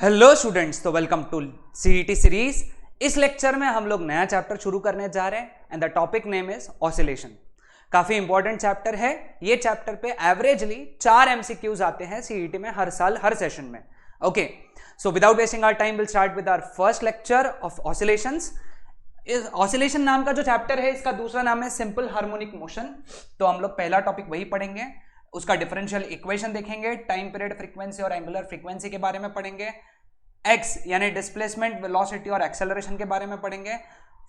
Hello students, तो welcome to CET series. इस lecture में हम लोग नया चैप्टर शुरू करने जा रहे हैं and the topic name is oscillation. काफी इंपॉर्टेंट चैप्टर है। ये चैप्टर पे एवरेजली 4 एमसीक्यूज आते हैं सीईटी में हर साल हर सेशन में। Okay, so without wasting our time will start with our first lecture of oscillations. इस ऑसिलेशन नाम का जो चैप्टर है, इसका दूसरा नाम है सिंपल हार्मोनिक मोशन। तो हम लोग पहला टॉपिक वही पढ़ेंगे, उसका डिफरेंशियल इक्वेशन देखेंगे, टाइम पीरियड फ्रीक्वेंसी और एंगुलर फ्रीक्वेंसी के बारे में पढ़ेंगे, एक्स यानी डिस्प्लेसमेंट, वेलोसिटी और एक्सेलरेशन के बारे में पढ़ेंगे,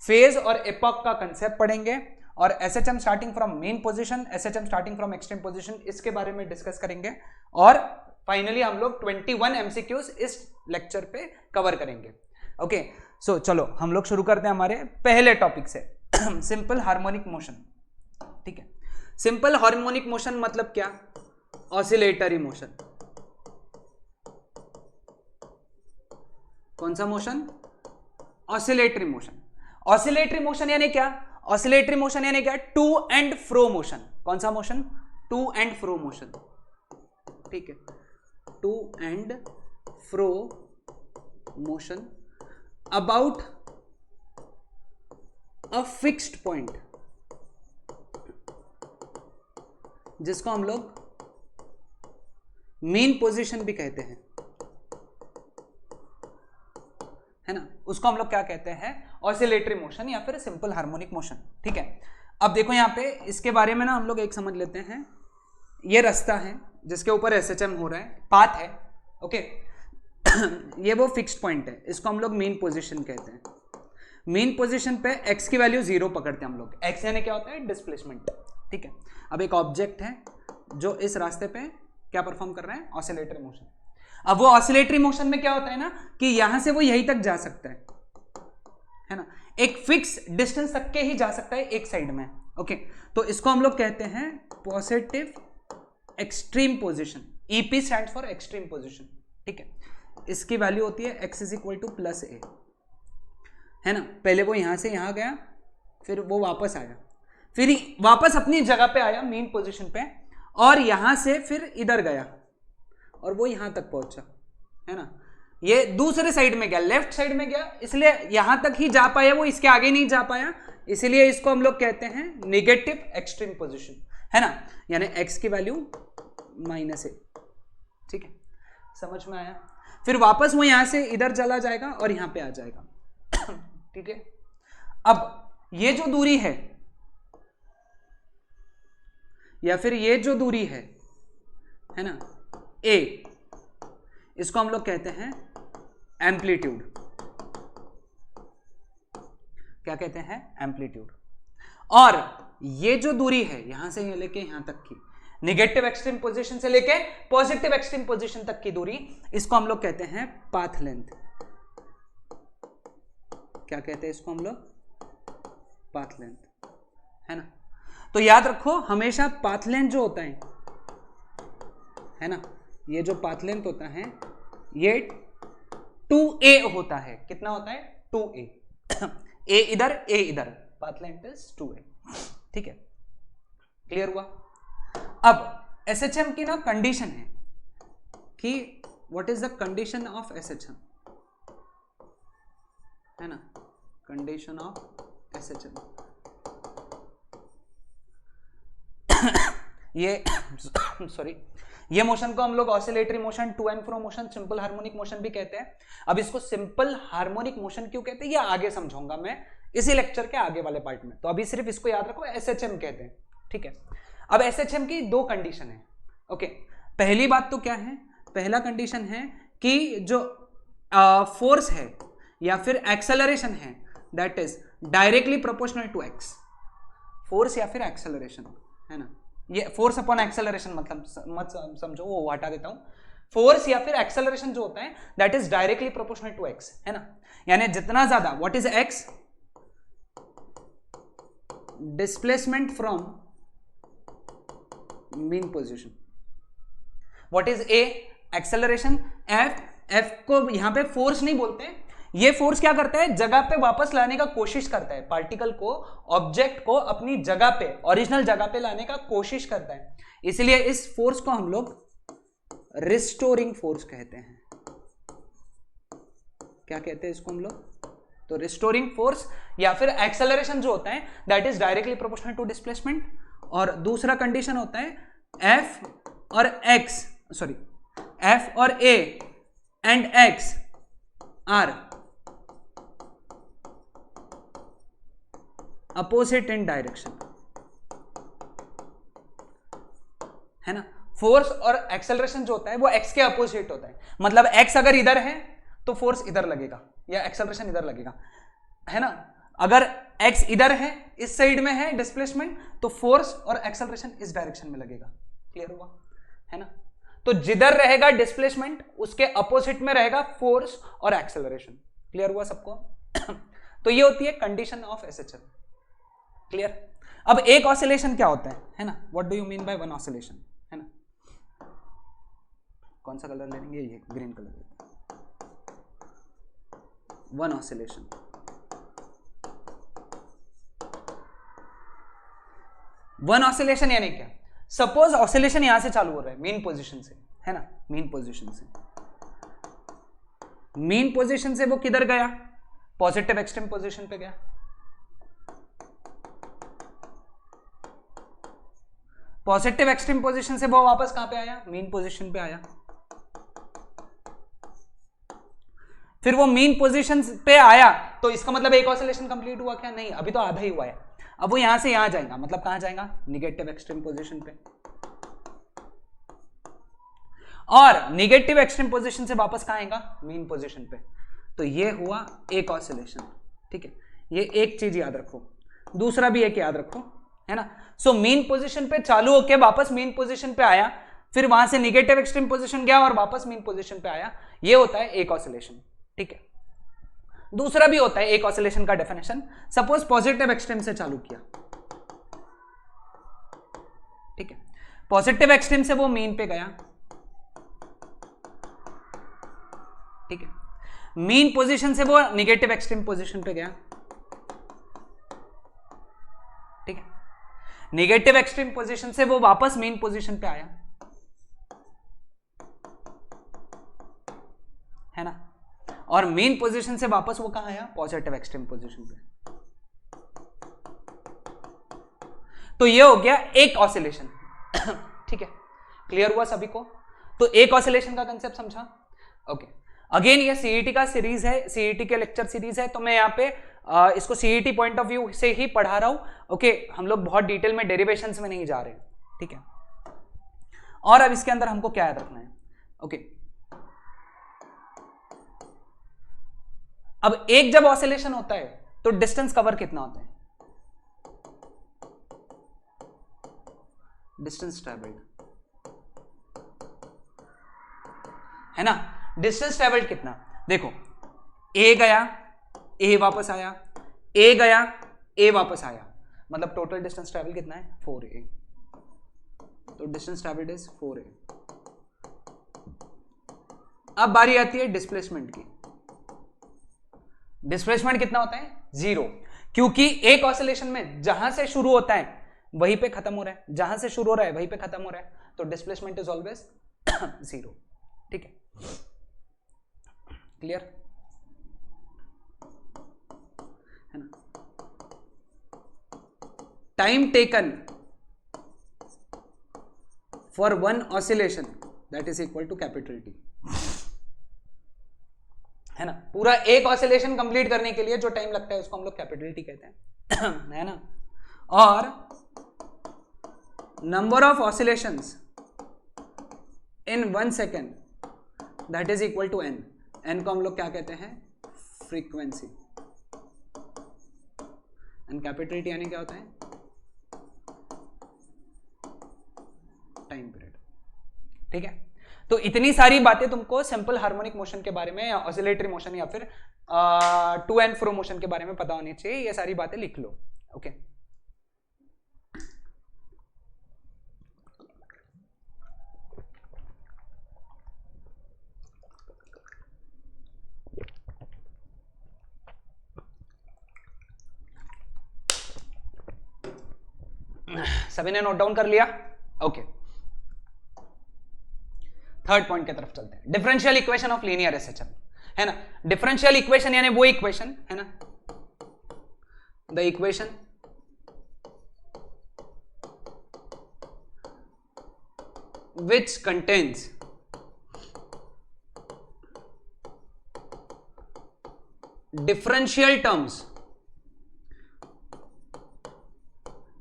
फेज और एपॉक का कंसेप्ट पढ़ेंगे और SHM starting from mean position, SHM starting from extreme position, इसके बारे में डिस्कस करेंगे। और फाइनली हम लोग 21 एमसीक्यूज इस लेक्चर पे कवर करेंगे। ओके, सो चलो हम लोग शुरू करते हैं हमारे पहले टॉपिक से, सिंपल हार्मोनिक मोशन। ठीक है, सिंपल हार्मोनिक मोशन मतलब क्या? Oscillatory motion. कौन सा motion? Oscillatory motion. Oscillatory motion यानी क्या? ऑसिलेटरी मोशन यानी क्या? To and fro motion. कौन सा motion? To and fro motion. ठीक है, to and fro motion about a fixed point, जिसको हम लोग मेन पोजीशन भी कहते हैं, है ना। उसको हम लोग क्या कहते हैं? ऑसिलेटरी मोशन या फिर सिंपल हार्मोनिक मोशन। ठीक है, अब देखो यहां पे इसके बारे में ना हम लोग एक समझ लेते हैं। ये रास्ता है जिसके ऊपर एसएचएम हो रहा है, पाथ है। ओके, ये वो फिक्स्ड पॉइंट है, इसको हम लोग मेन पोजीशन कहते हैं। मेन पोजीशन पे एक्स की वैल्यू 0 पकड़ते हैं हम लोग। एक्स यानी क्या होता है? डिस्प्लेसमेंट। ठीक है, अब एक ऑब्जेक्ट है जो इस रास्ते पे क्या परफॉर्म कर रहा है? Oscillatory motion. अब वो ऑसिलेटरी मोशन में क्या होता है ना कि यहां से वो यहीं तक जा सकता है ना, एक फिक्स डिस्टेंस तक के ही जा सकता है एक साइड में। ओके, तो इसको हम लोग कहते हैं positive extreme position. EP stands for extreme position. ठीक है, इसकी वैल्यू होती है x is equal to plus a, है ना। पहले वो यहां से यहां गया, फिर वो वापस आया, फिर वापस अपनी जगह पे आया मेन पोजीशन पे, और यहां से फिर इधर गया और वो यहां तक पहुंचा, है ना। ये दूसरे साइड में गया, लेफ्ट साइड में गया, इसलिए यहां तक ही जा पाया, वो इसके आगे नहीं जा पाया, इसलिए इसको हम लोग कहते हैं नेगेटिव एक्सट्रीम पोजीशन, है ना। यानी एक्स की वैल्यू -a। ठीक है, समझ में आया। फिर वापस वो यहां से इधर चला जाएगा और यहां पे आ जाएगा। ठीक है, अब ये जो दूरी है या फिर ये जो दूरी है ना, ए, इसको हम लोग कहते हैं एम्पलीट्यूड। क्या कहते हैं? एम्पलीट्यूड। और ये जो दूरी है यहां से ये लेके यहां तक की, नेगेटिव एक्सट्रीम पोजीशन से लेके पॉजिटिव एक्सट्रीम पोजीशन तक की दूरी, इसको हम लोग कहते हैं पाथ लेंथ। क्या कहते हैं इसको हम लोग? पाथ लेंथ, है ना। तो याद रखो हमेशा पाथ लेंथ जो होता है ना, ये जो पाथ लेंथ होता है ये 2a होता है। कितना होता है? 2a। a इधर, a इधर, पाथ लेंथ इज 2a। ठीक है, क्लियर हुआ। अब एसएचएम की ना कंडीशन है कि what is the condition of SHM, है ना। कंडीशन ऑफ एसएचएम ये सॉरी, ये मोशन को हम लोग oscillatory motion, to and fro motion, simple harmonic motion भी कहते हैं। अब इसको सिंपल हार्मोनिक मोशन क्यों कहते हैं ये आगे समझाऊंगा मैं इसी लेक्चर के आगे वाले पार्ट में। तो अभी सिर्फ इसको याद रखो, एसएचएम कहते हैं। ठीक है, अब एसएचएम की 2 कंडीशन है। ओके, पहली बात तो क्या है? पहला कंडीशन है कि जो फोर्स है या फिर एक्सेलरेशन है that is directly proportional to x. Force या फिर एक्सेलरेशन, है ना। ये फोर्स अपॉन एक्सेलरेशन मतलब मत समझो, वो हटा देता हूं। फोर्स या फिर एक्सेलरेशन जो होता है that is directly proportional to x, है ना। यानी जितना ज्यादा, what is x? Displacement from mean position. What is a? Acceleration. F, f को यहां पे फोर्स नहीं बोलते, ये फोर्स क्या करता है? जगह पे वापस लाने का कोशिश करता है, पार्टिकल को, ऑब्जेक्ट को अपनी जगह पे, ओरिजिनल जगह पे लाने का कोशिश करता है। इसलिए इस फोर्स को हम लोग रिस्टोरिंग फोर्स कहते हैं। क्या कहते हैं इसको हम लोग, तो रिस्टोरिंग फोर्स या फिर एक्सेलरेशन जो होता है that is directly proportional to displacement. और दूसरा कंडीशन होता है एफ और a and x are opposite in direction, है ना। फोर्स और एक्सेलरेशन जो होता है वो एक्स के अपोजिट होता है, मतलब एक्स अगर इधर है तो फोर्स इधर लगेगा या एक्सेलरेशन इधर लगेगा, है ना। अगर एक्स इधर है, इस साइड में है डिस्प्लेसमेंट, तो फोर्स और एक्सेलरेशन इस डायरेक्शन में लगेगा। क्लियर हुआ, है ना। तो जिधर रहेगा डिस्प्लेसमेंट उसके अपोजिट में रहेगा फोर्स और एक्सेलरेशन। क्लियर हुआ सबको। तो ये होती है कंडीशन ऑफ एसएचएल। क्लियर। अब एक ऑसिलेशन क्या होता है ना, what do you mean by one oscillation, है ना। कौन सा कलर लेंगे, ये ग्रीन कलर लेते हैं। वन ऑसिलेशन, वन ऑसिलेशन यानी क्या, सपोज ऑसिलेशन यहां से चालू हो रहा है मीन पोजीशन से, है ना, मीन पोजीशन से वो किधर गया, पॉजिटिव एक्सट्रीम पोजीशन पे गया। पॉजिटिव एक्सट्रीम पोजीशन से वो वापस कहां पे आया, मीन पोजीशन पे आया। फिर वो मीन पोजीशन पे आया तो इसका मतलब एक ऑसिलेशन कंप्लीट हुआ क्या, नहीं, अभी तो आधा ही हुआ है। अब वो यहां से यहां जाएगा, मतलब कहां जाएगा, निगेटिव एक्सट्रीम पोजीशन पे, और निगेटिव एक्सट्रीम पोजीशन से वापस कहां आएगा, मीन पोजीशन पे। तो ये हुआ एक ऑसिलेशन। ठीक है, ये एक चीज याद रखो। दूसरा भी एक याद रखो, है ना। सो मीन पोजीशन पे चालू होके वापस मीन पोजीशन पे आया, फिर वहां से निगेटिव एक्सट्रीम पोजीशन गया और वापस मीन पोजीशन पे आया, ये होता है एक ऑसिलेशन। ठीक है। दूसरा भी होता है एक ऑसिलेशन का डेफिनेशन, सपोज पॉजिटिव एक्सट्रीम से चालू किया, ठीक है, पॉजिटिव एक्सट्रीम से वो मीन पे गया, ठीक है, मीन पोजीशन से वो निगेटिव एक्सट्रीम पोजीशन पे गया, ठीक है, निगेटिव एक्सट्रीम पोजीशन से वो वापस मीन पोजीशन पे आया, है ना, और मेन पोजीशन से वापस वो कहां आया, पॉजिटिव एक्सट्रीम पोजीशन पे। तो ये हो गया एक ऑसिलेशन। ठीक है, क्लियर हुआ सभी को। तो एक ऑसिलेशन का कंसेप्ट समझा। ओके, अगेन ये सीईटी का सीरीज है, सीईटी के लेक्चर सीरीज है, तो मैं यहाँ पे इसको सीईटी पॉइंट ऑफ व्यू से ही पढ़ा रहा हूं। ओके, हम लोग बहुत डिटेल में डेरिवेशंस में नहीं जा रहे। ठीक है, और अब इसके अंदर हमको क्या याद रखना है। ओके, अब एक जब ऑसिलेशन होता है तो डिस्टेंस कवर कितना होता है, डिस्टेंस ट्रैवल्ड, है ना। डिस्टेंस ट्रैवल्ड कितना, देखो ए गया, ए वापस आया, ए गया, ए वापस आया, मतलब टोटल डिस्टेंस ट्रैवल कितना है, 4a। तो डिस्टेंस ट्रैवल्ड इज 4a। अब बारी आती है डिस्प्लेसमेंट की। डिस्प्लेसमेंट कितना होता है, 0, क्योंकि एक ऑसिलेशन में जहां से शुरू होता है वहीं पे खत्म हो रहा है, जहां से शुरू हो रहा है वहीं पे खत्म हो रहा है, तो डिस्प्लेसमेंट इज ऑलवेज 0। ठीक है, क्लियर है ना। Time taken for one oscillation that is equal to capital T, है ना। पूरा एक ऑसिलेशन कंप्लीट करने के लिए जो टाइम लगता है उसको हम लोग कैपिटल T कहते हैं, है ना। और number of oscillations in 1 second that is equal to n। n को हम लोग क्या कहते हैं, फ्रीक्वेंसी, एंड कैपिटल T यानी क्या होता है, टाइम पीरियड। ठीक है, तो इतनी सारी बातें तुमको सिंपल हार्मोनिक मोशन के बारे में या ऑसिलेटरी मोशन या फिर टू एंड फ्रो मोशन के बारे में पता होनी चाहिए। ये सारी बातें लिख लो। ओके, सभी ने नोट डाउन कर लिया। ओके, थर्ड पॉइंट की तरफ चलते हैं, differential equation of linear SHL. है ना। डिफरेंशियल इक्वेशन यानी वो इक्वेशन है ना, the equation which contains differential terms,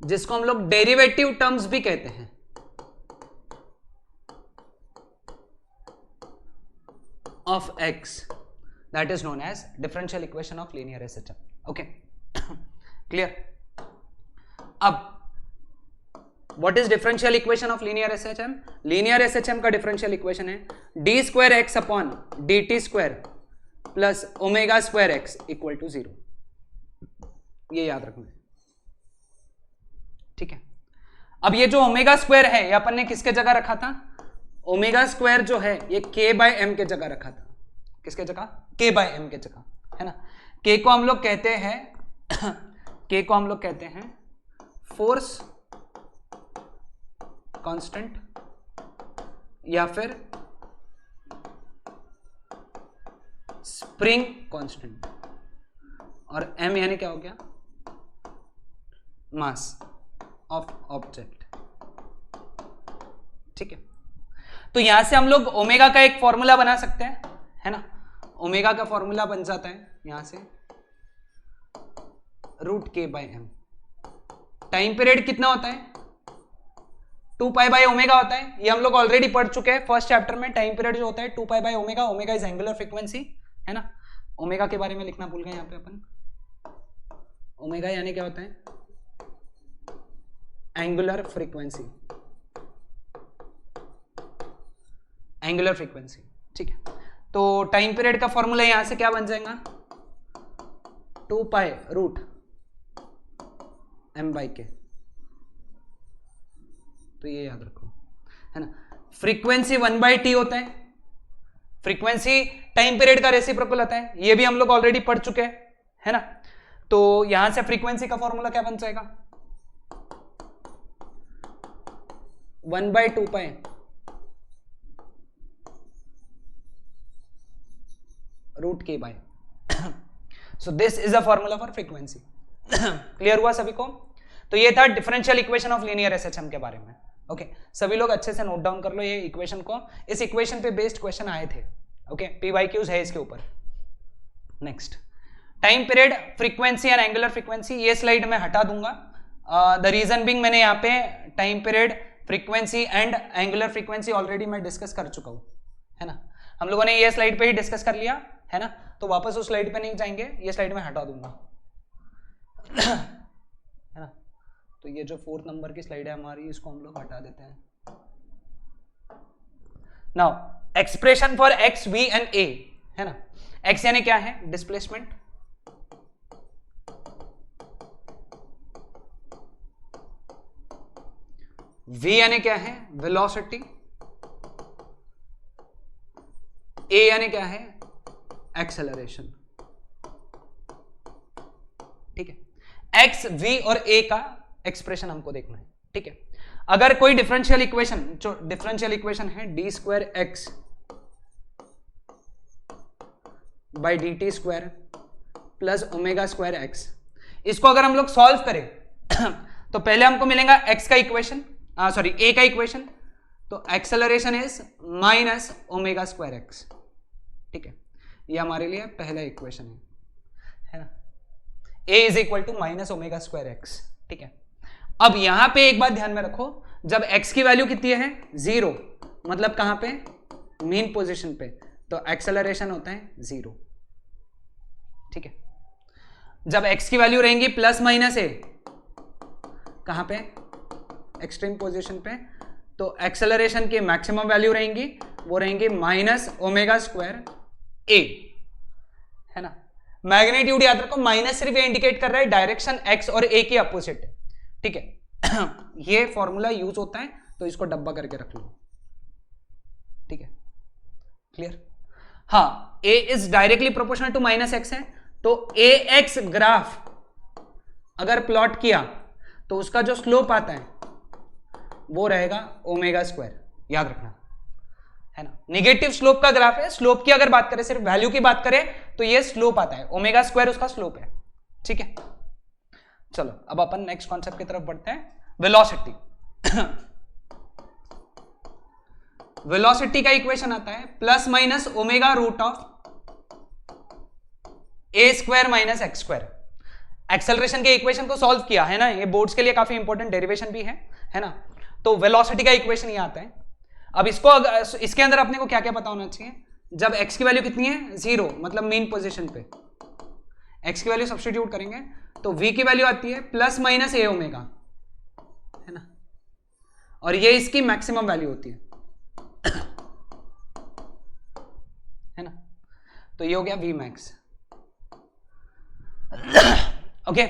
जिसको हम लोग डेरिवेटिव टर्म्स भी कहते हैं, of x, that is known as differential equation of linear SHM. Okay, clear? अब what is differential equation of linear SHM? linear SHM का differential equation है d square x upon dt square plus omega square x equal to 0. ये याद रखना, ठीक है। अब ये जो ओमेगा स्क्वायर है ये अपन ने किसके जगह रखा था? ओमेगा स्क्वायर जो है ये k बाय m के जगह रखा था। किसके जगह? k बाय m के जगह, है ना। k को हम लोग कहते हैं k को हम लोग कहते हैं फोर्स कांस्टेंट या फिर स्प्रिंग कांस्टेंट, और m यानी क्या हो गया? मास ऑफ ऑब्जेक्ट, ठीक है। तो यहां से हम लोग ओमेगा का एक फॉर्मूला बना सकते हैं, है ना। ओमेगा का फॉर्मूला बन जाता है यहां से √k/m। टाइम पीरियड कितना होता है? 2π/ω होता है। ये हम लोग ऑलरेडी पढ़ चुके हैं फर्स्ट चैप्टर में। टाइम पीरियड जो होता है 2π/ω, ओमेगा इज एंगुलर फ्रीक्वेंसी, है ना। ओमेगा के बारे में लिखना भूल गए यहाँ पे अपन। ओमेगा यानी क्या होता है? एंगुलर फ्रीक्वेंसी, एंगुलर फ्रीक्वेंसी, ठीक है। तो टाइम पीरियड का फॉर्मूला यहां से क्या बन जाएगा? 2π√m/k। तो ये याद रखो, है ना। फ्रीक्वेंसी 1/t होता है। फ्रीक्वेंसी टाइम पीरियड का रेसिप्रोकल होता है, ये भी हम लोग ऑलरेडी पढ़ चुके हैं, है ना। तो यहां से फ्रीक्वेंसी का फॉर्मूला क्या बन जाएगा? 1/2π √k/. So this is a formula for frequency. Clear हुआ सभी को? तो ये था differential equation of linear SHM के बारे में। ओके, सभी लोग अच्छे से नोट डाउन कर लो ये इक्वेशन को। इस इक्वेशन पे बेस्ड क्वेश्चन आए थे। ओके, PYQs है इसके ऊपर। Next, time period, frequency and angular frequency. ये स्लाइड मैं हटा दूंगा। द रीजन बिंग, मैंने यहाँ पे time period, frequency and angular frequency already मैं डिस्कस कर चुका हूँ, है ना। हम लोगों ने ये स्लाइड पे ही डिस्कस कर लिया, है ना। तो वापस उस स्लाइड पे नहीं जाएंगे, ये स्लाइड में हटा दूंगा, है ना। तो ये जो 4th नंबर की स्लाइड है हमारी, इसको हम लोग हटा देते हैं। Now expression for x, v and a, है ना। x यानी क्या है? डिस्प्लेसमेंट, v यानी क्या है? वेलोसिटी, a यानी क्या है? एक्सेलरेशन, ठीक है। x, v और a का एक्सप्रेशन हमको देखना है, ठीक है। अगर कोई डिफरेंशियल इक्वेशन, जो डिफरेंशियल इक्वेशन है d2x by dt square plus omega square x, इसको अगर हम लोग सॉल्व करें तो पहले हमको मिलेगा x का इक्वेशन, सॉरी a का इक्वेशन। तो acceleration is minus omega square x, ठीक है। ये हमारे लिए पहला इक्वेशन है ना। a is equal to minus omega square x, ठीक है। अब यहां पे एक बात ध्यान में रखो, जब x की वैल्यू कितनी है? 0, मतलब कहां पे? मेन पोजीशन पे, तो एक्सेलरेशन होता है 0, ठीक है। जब x की वैल्यू रहेंगी प्लस माइनस a, कहां पे? एक्सट्रीम पोजीशन पे, तो एक्सेलरेशन की मैक्सिमम वैल्यू रहेंगी, वो रहेंगी माइनस ओमेगा स्क्वायर a, है ना। मैग्नीट्यूड याद रखो, माइनस सिर्फ ये इंडिकेट कर रहा है डायरेक्शन x और a की अपोजिट है, ठीक है। ये फॉर्मूला यूज होता है, तो इसको डब्बा करके रख लो, ठीक है। क्लियर? हाँ, a is directly proportional to minus x है, तो ax ग्राफ अगर प्लॉट किया तो उसका जो स्लोप आता है वो रहेगा ओमेगा स्क्वायर, याद रखना, है ना। निगेटिव स्लोप का ग्राफ है, स्लोप की अगर बात करें, सिर्फ वैल्यू की बात करें तो ये स्लोप आता है, ओमेगा स्क्वायर उसका स्लोप है, ठीक है। चलो अब अपन नेक्स्ट कॉन्सेप्ट की तरफ बढ़ते हैं, वेलोसिटी। वेलोसिटी का इक्वेशन आता है plus minus omega root of a square minus x square. Acceleration के इक्वेशन को सॉल्व किया है ना, ये बोर्ड्स के लिए काफी इंपॉर्टेंट डेरिवेशन भी है ना। तो वेलोसिटी का इक्वेशन ये आता है। अब इसको इसके अंदर अपने को क्या क्या पता होना चाहिए, जब x की वैल्यू कितनी है 0, मतलब मेन पोजीशन पे x की वैल्यू सब्स्टिट्यूट करेंगे तो v की वैल्यू आती है प्लस माइनस ए ओमेगा, है ना, और ये इसकी मैक्सिमम वैल्यू होती है ना। तो ये हो गया v मैक्स। ओके,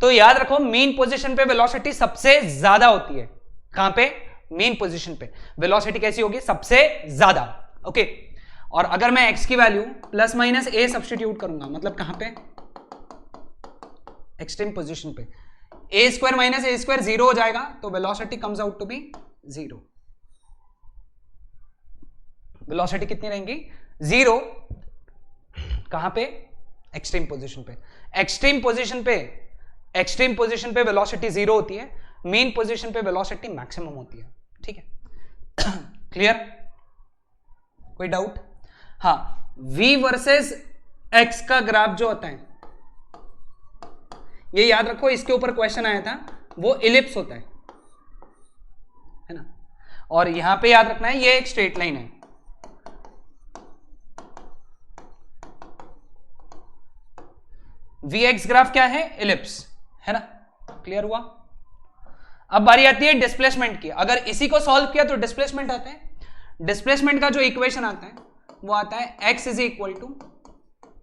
तो याद रखो मेन पोजीशन पे वेलोसिटी सबसे ज्यादा होती है। कहां पे? मेन पोजीशन पे वेलोसिटी कैसी होगी? सबसे ज्यादा। ओके, और अगर मैं x की value plus minus a substitute करूंगा, मतलब कहां पे? एक्सट्रीम पोजीशन पे, a square minus a square 0 हो जाएगा, तो velocity comes out to be 0। Velocity कितनी रहेंगी? 0। कहां पे? एक्सट्रीम पोजीशन पे। एक्सट्रीम पोजीशन पे वेलोसिटी 0 होती है, मेन पोजीशन पे वेलोसिटी मैक्सिमम होती है, ठीक है। क्लियर? कोई डाउट? हाँ, v वर्सेस x का ग्राफ जो होता है, ये याद रखो, इसके ऊपर क्वेश्चन आया था, वो इलिप्स होता है ना। और यहां पे याद रखना है ये एक स्ट्रेट लाइन है। vx ग्राफ क्या है? इलिप्स, है ना। क्लियर हुआ? अब बारी आती है डिस्प्लेसमेंट की। अगर इसी को सॉल्व किया तो डिस्प्लेसमेंट आता है। डिस्प्लेसमेंट का जो इक्वेशन आता है वो आता है x is equal to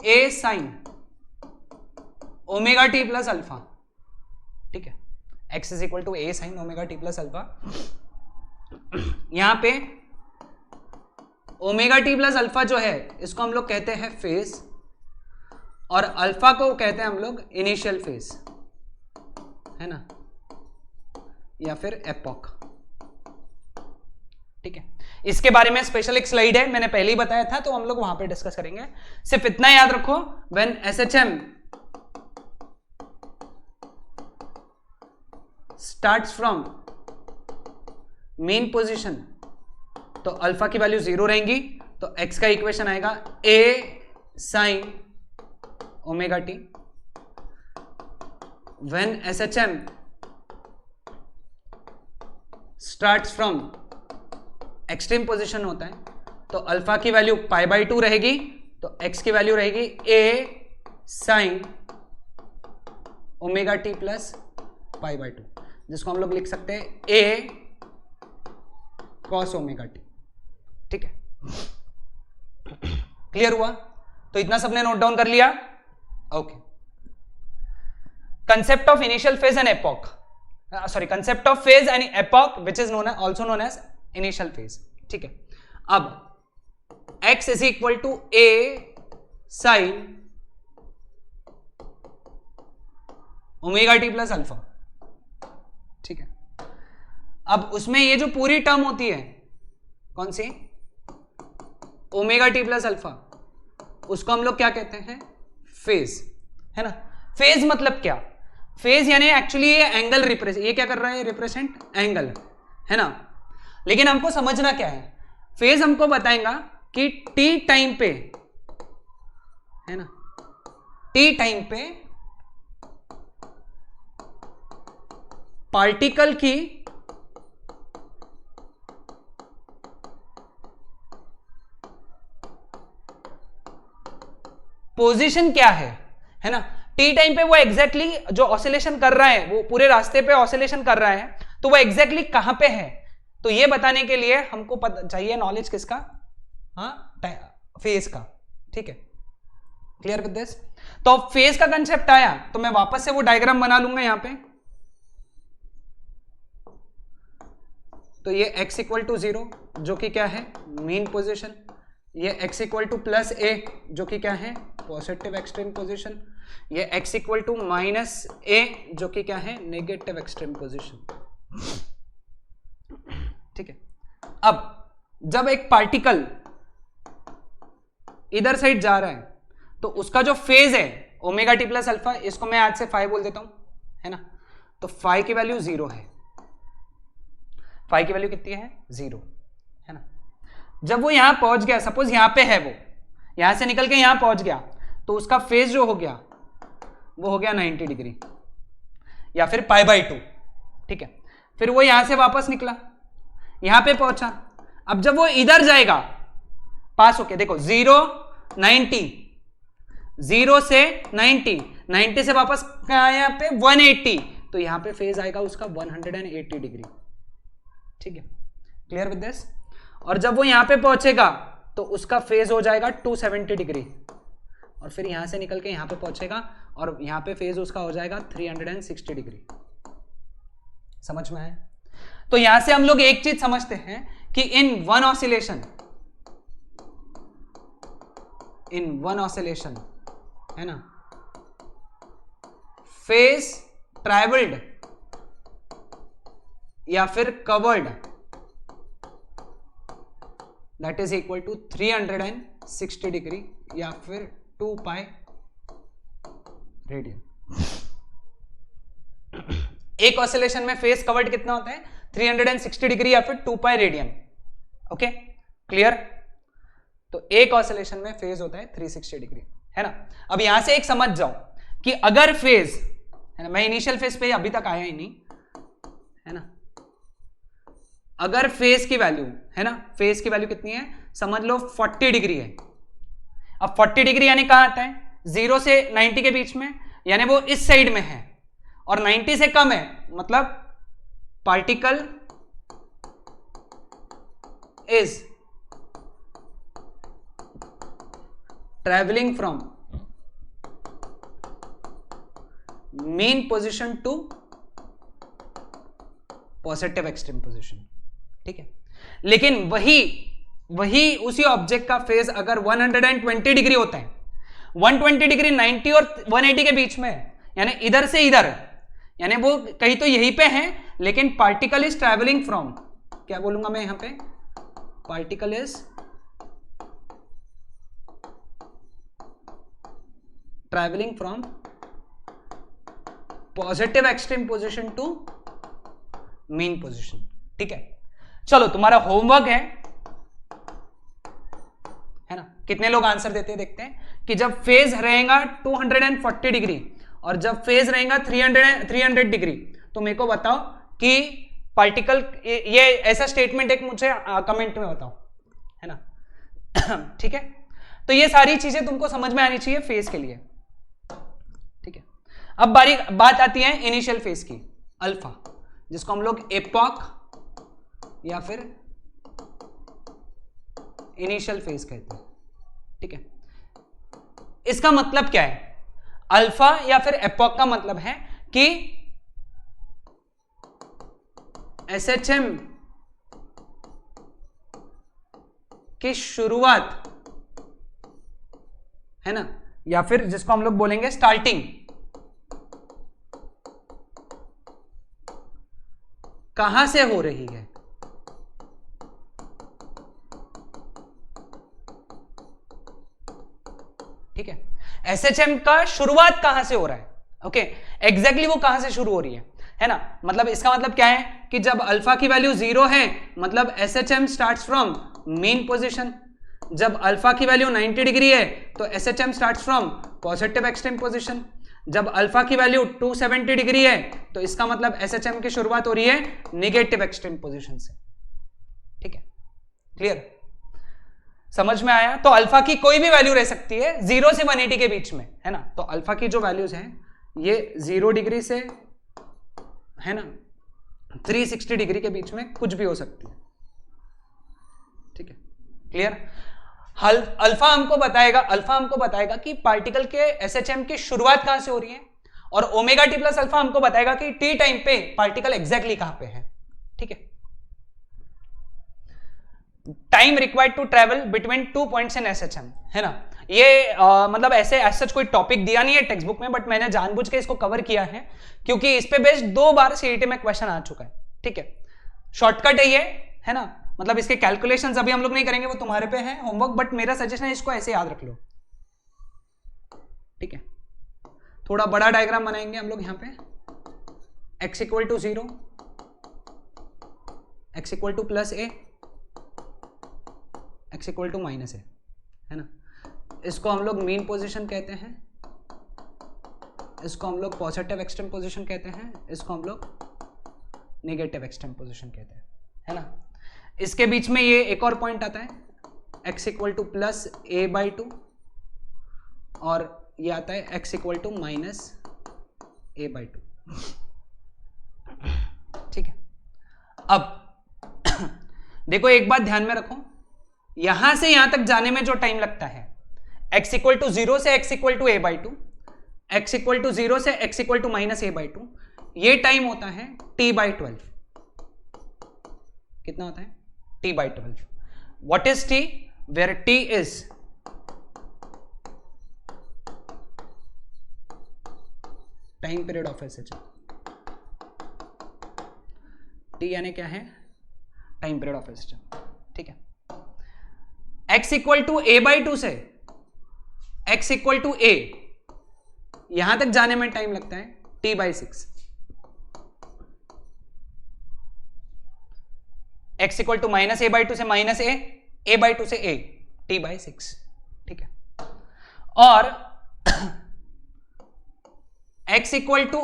a sine omega t plus alpha, ठीक है। x is equal to a sine omega t plus alpha. यहां पे ओमेगा टी प्लस अल्फा जो है इसको हम लोग कहते हैं फेज, और अल्फा को कहते हैं हम लोग इनिशियल फेज, है ना, या फिर एपॉक, ठीक है। इसके बारे में स्पेशल एक स्लाइड है, मैंने पहले ही बताया था, तो हम लोग वहां पे डिस्कस करेंगे। सिर्फ इतना याद रखो, when SHM starts from mean position, तो अल्फा की वैल्यू 0 रहेंगी, तो एक्स का इक्वेशन आएगा a sine omega t. When SHM starts from extreme position होता है, तो अल्फा की वैल्यू π/2 रहेगी, तो एक्स की वैल्यू रहेगी ए साइन ओमेगा टी प्लस π/2, जिसको हम लोग लिख सकते हैं ए कॉस ओमेगा टी, ठीक है। क्लियर हुआ? तो इतना सबने नोट डाउन कर लिया? Okay. Concept of initial phase and epoch, concept of phase and epoch which is also known as initial phase, ठीक है। अब x is equal to a sin omega t plus alpha, ठीक है। अब उसमें ये जो पूरी टर्म होती है, कौन सी? ओमेगा टी प्लस अल्फा, उसको हम लोग क्या कहते हैं? फेज, है ना। फेज मतलब क्या? फेज यानी एक्चुअली ये एंगल रिप्रेजेंट, ये क्या कर रहा है? रिप्रेजेंट एंगल, है ना। लेकिन हमको समझना क्या है, फेज हमको बताएगा कि टी टाइम पे, है ना, टी टाइम पे पार्टिकल की पोजीशन क्या है ना। टी टाइम पे वो एग्जैक्टली जो ऑसिलेशन कर रहा है, वो पूरे रास्ते पे ऑसिलेशन कर रहा है, तो वो एग्जैक्टली कहां पे है, तो ये बताने के लिए हमको पता चाहिए नॉलेज किसका? हाँ, फेज का, ठीक है। Clear with this? तो फेज का कंसेप्ट आया, तो मैं वापस से वो डायग्राम बना लूंगा यहां पे। तो ये x इक्वल टू 0 जो कि क्या है? Mean position. ये x equal to plus a जो कि क्या है? Positive extreme position. ये x equal to minus a जो कि क्या है? नेगेटिव एक्सट्रीम पोजीशन, ठीक है। अब जब एक पार्टिकल इधर साइड जा रहा है तो उसका जो फेज है ओमेगा टी प्लस अल्फा, इसको मैं आज से फाई बोल देता हूं, है ना। तो फाई की वैल्यू 0 है, फाई की वैल्यू कितनी है 0, है ना। जब वो यहां पहुंच गया, सपोज यहां पे है, वो यहां से निकल के यहां पहुंच गया, तो उसका फेज जो हो गया वो हो गया 90 डिग्री या फिर π/2, ठीक है। फिर वो यहां से वापस निकला, यहां पे पहुंचा। अब जब वो इधर जाएगा पास होके, देखो 0 90, 0 से 90, 90 से वापस यहाँ पे 180, तो यहां पे फेज आएगा उसका 180 डिग्री, ठीक है। Clear with this. और जब वो यहां पे पहुंचेगा तो उसका फेज हो जाएगा 270 डिग्री, और फिर यहां से निकल के यहां पे पहुंचेगा और यहां पे फेज उसका हो जाएगा 360 डिग्री। समझ में आया? तो यहां से हम लोग एक चीज समझते हैं कि इन वन ऑसिलेशन, है ना, फेज ट्रैवल्ड या फिर covered that is equal to 360 degree या फिर 2 पाई रेडियन। एक ऑसिलेशन में फेज कवर्ड कितना होता है 360 डिग्री या फिर 2 पाई रेडियन। Okay, clear. तो एक ऑसिलेशन में फेज होता है 360 डिग्री, है ना। अब यहां से एक समझ जाओ कि अगर फेज, है ना, मैं इनिशियल फेज पे अभी तक आया ही नहीं, है ना। अगर फेज की वैल्यू, है ना, फेज की वैल्यू कितनी है, समझ लो 40 डिग्री है। अब 40 डिग्री यानी कहां आता है, 0 से 90 के बीच में, यानी वो इस साइड में है, और 90 से कम है, मतलब particle is travelling from mean position to positive extreme position, ठीक है। लेकिन वही उसी ऑब्जेक्ट का फेज अगर 120 डिग्री होता है, 120 डिग्री 90 और 180 के बीच में, यानी इधर से इधर, यानी वो कहीं तो यहीं पे है, लेकिन पार्टिकल इज ट्रैवलिंग फ्रॉम, क्या बोलूंगा मैं यहां पे, particle is travelling from positive extreme position to mean position, ठीक है। चलो तुम्हारा होमवर्क है ना, कितने लोग आंसर देते हैं देखते हैं, कि जब फेज रहेगा 240 डिग्री और जब फेज रहेगा 300 डिग्री, तो मेरे को बताओ कि पार्टिकल, ये ऐसा स्टेटमेंट एक मुझे कमेंट में बताओ, है ना। ठीक है, तो ये सारी चीजें तुमको समझ में आनी चाहिए फेज के लिए, ठीक है। अब बात आती है इनिशियल फेज की, अल्फा, जिसको हम लोग एपॉक या फिर इनिशियल फेज कहते हैं, ठीक है। इसका मतलब क्या है, अल्फा या फिर एपॉक का मतलब है कि एसएचएम की शुरुआत, है ना, या फिर जिसको हम लोग बोलेंगे स्टार्टिंग, कहां से हो रही है, ठीक है। एसएचएम का शुरुआत कहां से हो रहा है, ओके, एग्जैक्टली वो कहां से शुरू हो रही है ना। मतलब इसका मतलब क्या है कि जब अल्फा की वैल्यू 0 है, मतलब SHM starts from mean position. जब अल्फा की वैल्यू 90 डिग्री है तो SHM starts from positive extreme position. जब अल्फा की वैल्यू 270 डिग्री है तो इसका मतलब एसएचएम की शुरुआत हो रही है निगेटिव एक्सट्रीम पोजीशन से, ठीक है। क्लियर, समझ में आया। तो अल्फा की कोई भी वैल्यू रह सकती है 0 से 180 के बीच में, है ना। तो अल्फा की जो वैल्यूज हैं ये 0 डिग्री से, है ना, 360 डिग्री के बीच में कुछ भी हो सकती है, ठीक है। क्लियर। अल्फा हमको बताएगा कि पार्टिकल के एसएचएम की शुरुआत कहां से हो रही है, और ओमेगा टी प्लस अल्फा हमको बताएगा कि टी टाइम पे पार्टिकल एग्जैक्टली कहां पे है, ठीक है। Time required to travel between 2 points in SHM, है ना। ये मतलब ऐसे सच कोई टॉपिक दिया नहीं है टेक्स्ट बुक में, बट मैंने जानबूझ के इसको कवर किया है क्योंकि इस पे बेस्ड 2 बार सीईटी में क्वेश्चन आ चुका है, ठीक है। शॉर्टकट है ये, है ना। मतलब इसके कैलकुलेशंस अभी हम लोग नहीं करेंगे, वो तुम्हारे पे है होमवर्क, बट मेरा सजेशन है इसको ऐसे याद रख लो, ठीक है। थोड़ा बड़ा डायग्राम बनाएंगे हम लोग यहाँ पे, x equal to 0, x equal to plus a, x equal to minus a, है ना। इसको हम लोग मीन पोजीशन कहते हैं, इसको हम लोग पॉजिटिव एक्सट्रीम पोजीशन कहते हैं, इसको हम लोग नेगेटिव एक्सट्रीम पोजीशन कहते हैं, है ना। इसके बीच में ये एक और पॉइंट आता है, x equal to plus a by 2, और ये आता है x equal to minus a by 2, ठीक है। अब देखो एक बात ध्यान में रखो, यहां से यहां तक जाने में जो टाइम लगता है, x इक्वल टू 0 से x equal to a by 2, x equal to 0 से x equal to minus a by 2, ये टाइम होता है t बाई 12। कितना होता है? t by 12। What is t? Where t is time period of SHM. t यानी क्या है? टाइम पीरियड ऑफ एसएचएम, ठीक है। x equal to a by 2 से x इक्वल टू ए, यहां तक जाने में टाइम लगता है t by 6। x equal to minus a by 2 से माइनस ए बाई 2 से a, t बाई 6, ठीक है। और x इक्वल टू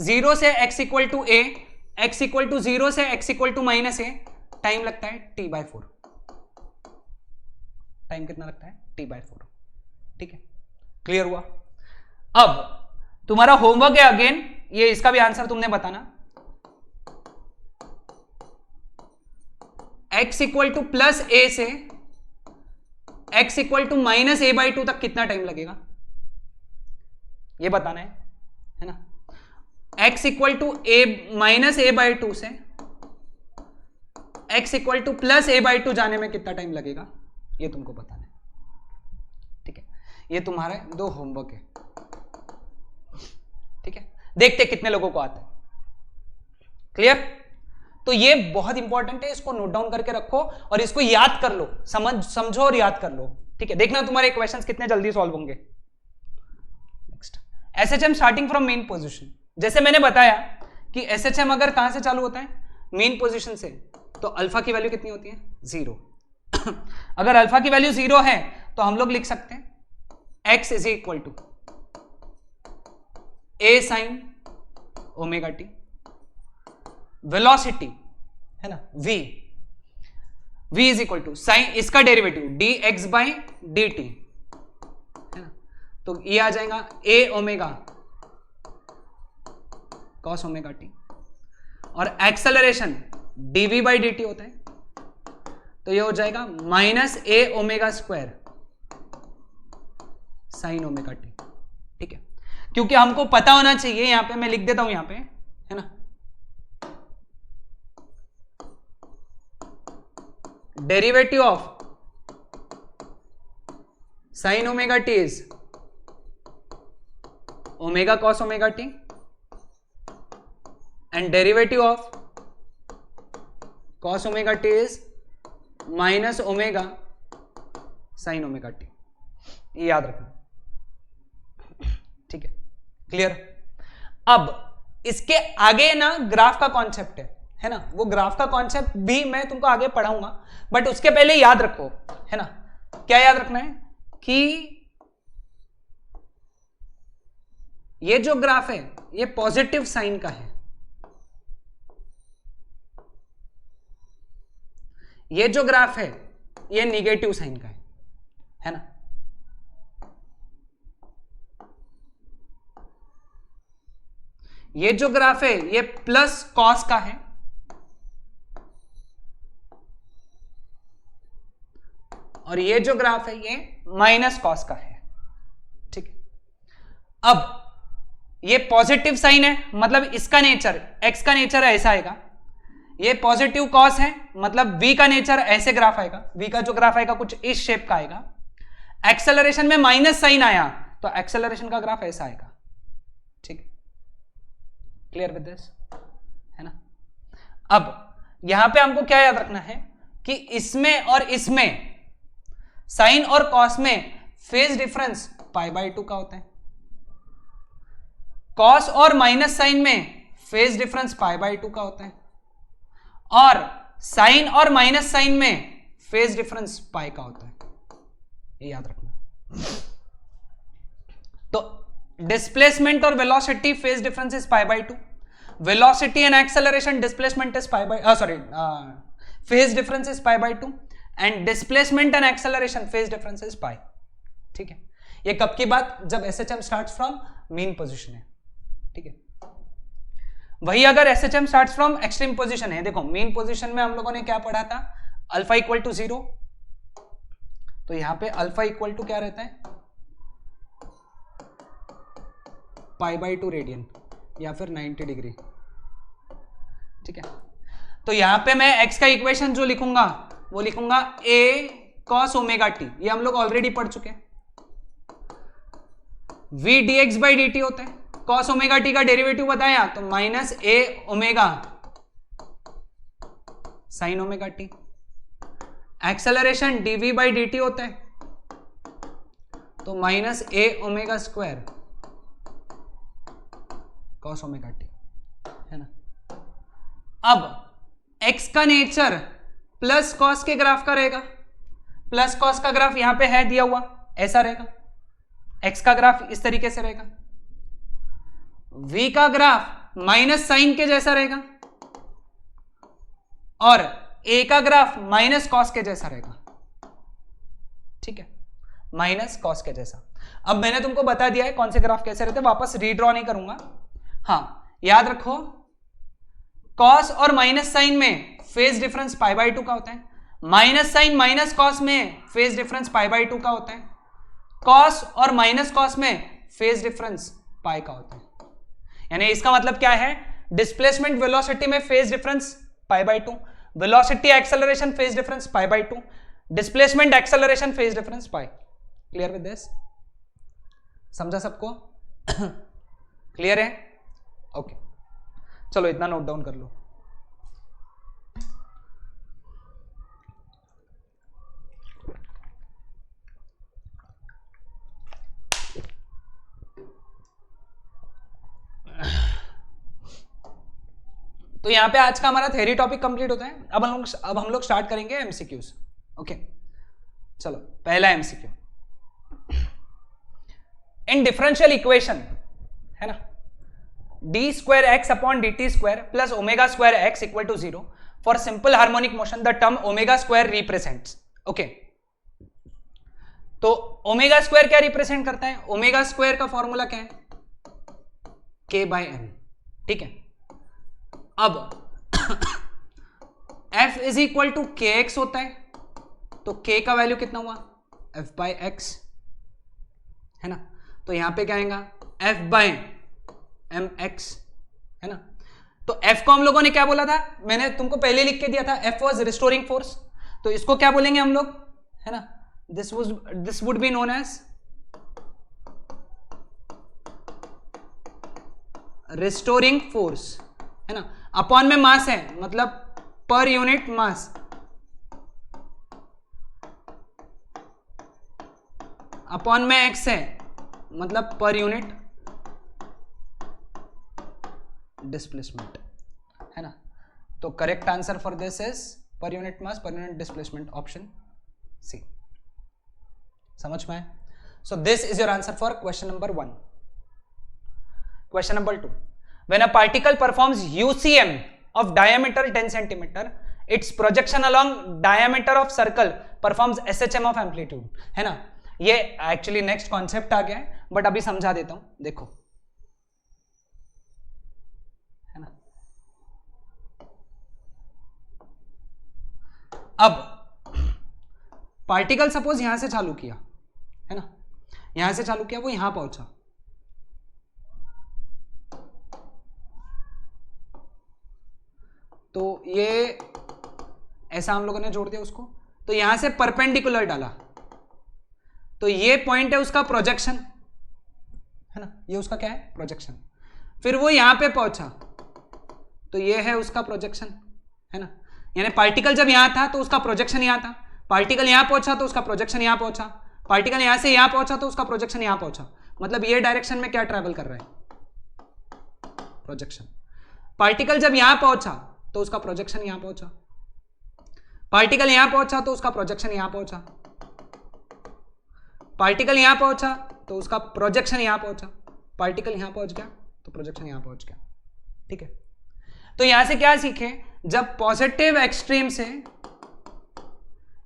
0 से x equal to a, x equal to 0 से x equal to minus a, time लगता है t बाई 4। टाइम कितना लगता है? t बाई 4, ठीक है। क्लियर हुआ? अब तुम्हारा होमवर्क है अगेन, ये इसका भी आंसर तुमने बताना। x equal to plus a से x equal to minus a by 2 तक कितना टाइम लगेगा, ये बताना है ना। x equal to a minus a by 2 से x equal to plus a by 2 जाने में कितना टाइम लगेगा, ये तुमको बताना है, ठीक है। ये तुम्हारा 2 होमवर्क है, ठीक है। देखते कितने लोगों को आता है। क्लियर? तो ये बहुत इंपॉर्टेंट है, इसको नोट डाउन करके रखो और इसको याद कर लो, समझो और याद कर लो, ठीक है। देखना तुम्हारे क्वेश्चंस कितने जल्दी सॉल्व होंगे। Next, SHM starting from mean position. जैसे मैंने बताया कि एसएचएम अगर कहां से चालू होता है? मेन पोजीशन से, तो अल्फा की वैल्यू कितनी होती है? 0। अगर अल्फा की वैल्यू 0 है तो हम लोग लिख सकते हैं x is equal to a sine omega t, velocity है ना v is equal to sine, इसका डेरिवेटिव dx बाई dt, है ना। तो ये आ जाएगा a omega cos omega t, और एक्सेलरेशन dv बाई dt होता है, तो ये हो जाएगा minus a omega square sine omega t, ठीक है। क्योंकि हमको पता होना चाहिए, यहां पे मैं लिख देता हूं, यहां पे है ना, derivative of sine omega T is omega cos omega T, and derivative of cos omega T is minus omega sine omega T. ये याद रखना, ठीक है। क्लियर? अब इसके आगे ना ग्राफ का कॉन्सेप्ट है ना, वो ग्राफ का कॉन्सेप्ट भी मैं तुमको आगे पढ़ाऊंगा, बट उसके पहले याद रखो, है ना। क्या याद रखना है कि ये जो ग्राफ है ये पॉजिटिव साइन का है, ये जो ग्राफ है ये निगेटिव साइन का है ना। ये जो ग्राफ है ये प्लस कॉस का है, और ये जो ग्राफ है ये माइनस कॉस का है, ठीक है। अब ये पॉजिटिव साइन है, मतलब इसका नेचर, एक्स का नेचर ऐसा आएगा। ये पॉजिटिव कॉस है, मतलब v का नेचर ऐसे ग्राफ आएगा, v का जो ग्राफ आएगा कुछ इस शेप का आएगा। एक्सेलरेशन में माइनस साइन आया तो एक्सेलरेशन का ग्राफ ऐसा आएगा, ठीक है। क्लियर विद दिस, है ना। अब यहां पे हमको क्या याद रखना है कि इसमें और इसमें साइन और कॉस में फेज डिफरेंस π/2 का होता है, कॉस और माइनस साइन में फेज डिफरेंस π/2 का होता है, और साइन और माइनस साइन में फेज डिफरेंस पाई का होता है, ये याद रखना। तो डिस्प्लेसमेंट और velocity phase difference is π/2, velocity and acceleration displacement is phase difference is π/2 and displacement and acceleration phase difference is pi. ठीक है, ये कब की बात, जब SHM starts from mean position है। ठीक है, वही अगर SHM starts from extreme position है, देखो मीन पोजीशन में हम लोगों ने क्या पढ़ा था, अल्फा इक्वल टू 0, तो यहां पे अल्फा इक्वल टू क्या रहता है, π/2 रेडियन या फिर 90 डिग्री। ठीक है, तो यहां पे मैं x का इक्वेशन जो लिखूंगा वो लिखूंगा a cos ओमेगा t, ये हम लोग ऑलरेडी पढ़ चुके हैं। v dx/dt होता है, cos ओमेगा t का डेरिवेटिव बताया तो minus a omega sine omega t, acceleration dv/dt होता है तो minus a omega square cos omega t, है ना। अब x का नेचर प्लस कॉस के ग्राफ का रहेगा, प्लस कॉस का ग्राफ यहां पे है दिया हुआ, ऐसा रहेगा, x का ग्राफ इस तरीके से रहेगा, v का ग्राफ माइनस साइन के जैसा रहेगा और a का ग्राफ माइनस कॉस के जैसा रहेगा। ठीक है, माइनस कॉस के जैसा। अब मैंने तुमको बता दिया है कौन से ग्राफ कैसे रहते हैं, वापस रीड्रॉ नहीं करूंगा। हाँ, याद रखो कॉस और माइनस साइन में फेज डिफरेंस π/2 का होता है, माइनस साइन माइनस कॉस में फेज डिफरेंस π/2 का होता है, कॉस और माइनस कॉस में फेज डिफरेंस पाई का होता है। यानी इसका मतलब क्या है, डिस्प्लेसमेंट वेलोसिटी में phase difference π/2, velocity acceleration phase difference π/2, displacement acceleration phase difference pi. Clear with this, समझा सबको? क्लियर है? ओके, चलो इतना नोट डाउन कर लो। तो यहां पे आज का हमारा थ्योरी टॉपिक कंप्लीट होता है। अब हम लोग स्टार्ट करेंगे एमसीक्यूज। ओके, चलो पहला एमसीक्यू, इन डिफरेंशियल इक्वेशन है ना, d square x upon d t square plus omega square x equal to 0 for simple harmonic motion the term omega square represents. Okay, तो ओमेगा स्क्वायर क्या represent करता है, omega square का formula क्या है, k/m। ठीक है, अब f इज इक्वल टू के एक्स होता है, तो k का वैल्यू कितना हुआ, f/x, है ना। तो यहां पे क्या आएगा, f/mx, है ना। तो f को हम लोगों ने क्या बोला था, मैंने तुमको पहले लिख के दिया था, f वाज रिस्टोरिंग फोर्स, तो इसको क्या बोलेंगे हम लोग, है ना, this would be known as restoring force, है ना। अपॉन में मास है, मतलब पर यूनिट मास, अपॉन में x है, मतलब पर यूनिट डिस्प्लेसमेंट, है ना। तो correct answer for this is per unit mass, per unit displacement, option c. समझ में आए? So this is your answer for question number 1। Question number 2, when a particle performs UCM of diameter 10 centimeter, its projection along diameter of circle performs SHM of amplitude, है ना। ये actually next concept आ गया है, but अभी समझा देता हूं, देखो, है ना। अब पार्टिकल सपोज यहां से चालू किया, है ना, यहां से चालू किया, वो यहां पहुंचा, तो ये ऐसा हम लोगों ने जोड़ दिया उसको, तो यहां से परपेंडिकुलर डाला, तो ये पॉइंट है उसका प्रोजेक्शन, है ना, ये उसका क्या है, प्रोजेक्शन। फिर वो यहां पे पहुंचा, तो ये है उसका प्रोजेक्शन, है ना। यानी पार्टिकल जब यहां था तो उसका प्रोजेक्शन यहां था, पार्टिकल यहां पहुंचा तो उसका प्रोजेक्शन यहां पहुंचा, पार्टिकल यहां से यहां पहुंचा तो उसका प्रोजेक्शन यहां पहुंचा। मतलब ये डायरेक्शन में क्या ट्रैवल कर रहा है, प्रोजेक्शन। पार्टिकल जब यहां पहुंचा तो उसका प्रोजेक्शन यहां पहुंचा, पार्टिकल यहां पहुंचा तो उसका प्रोजेक्शन यहां पहुंचा, पार्टिकल यहां पहुंचा तो उसका प्रोजेक्शन यहां पहुंचा, पार्टिकल यहां पहुंच गया तो प्रोजेक्शन यहां पहुंच गया। ठीक है, तो यहां से क्या सीखे, जब पॉजिटिव एक्सट्रीम से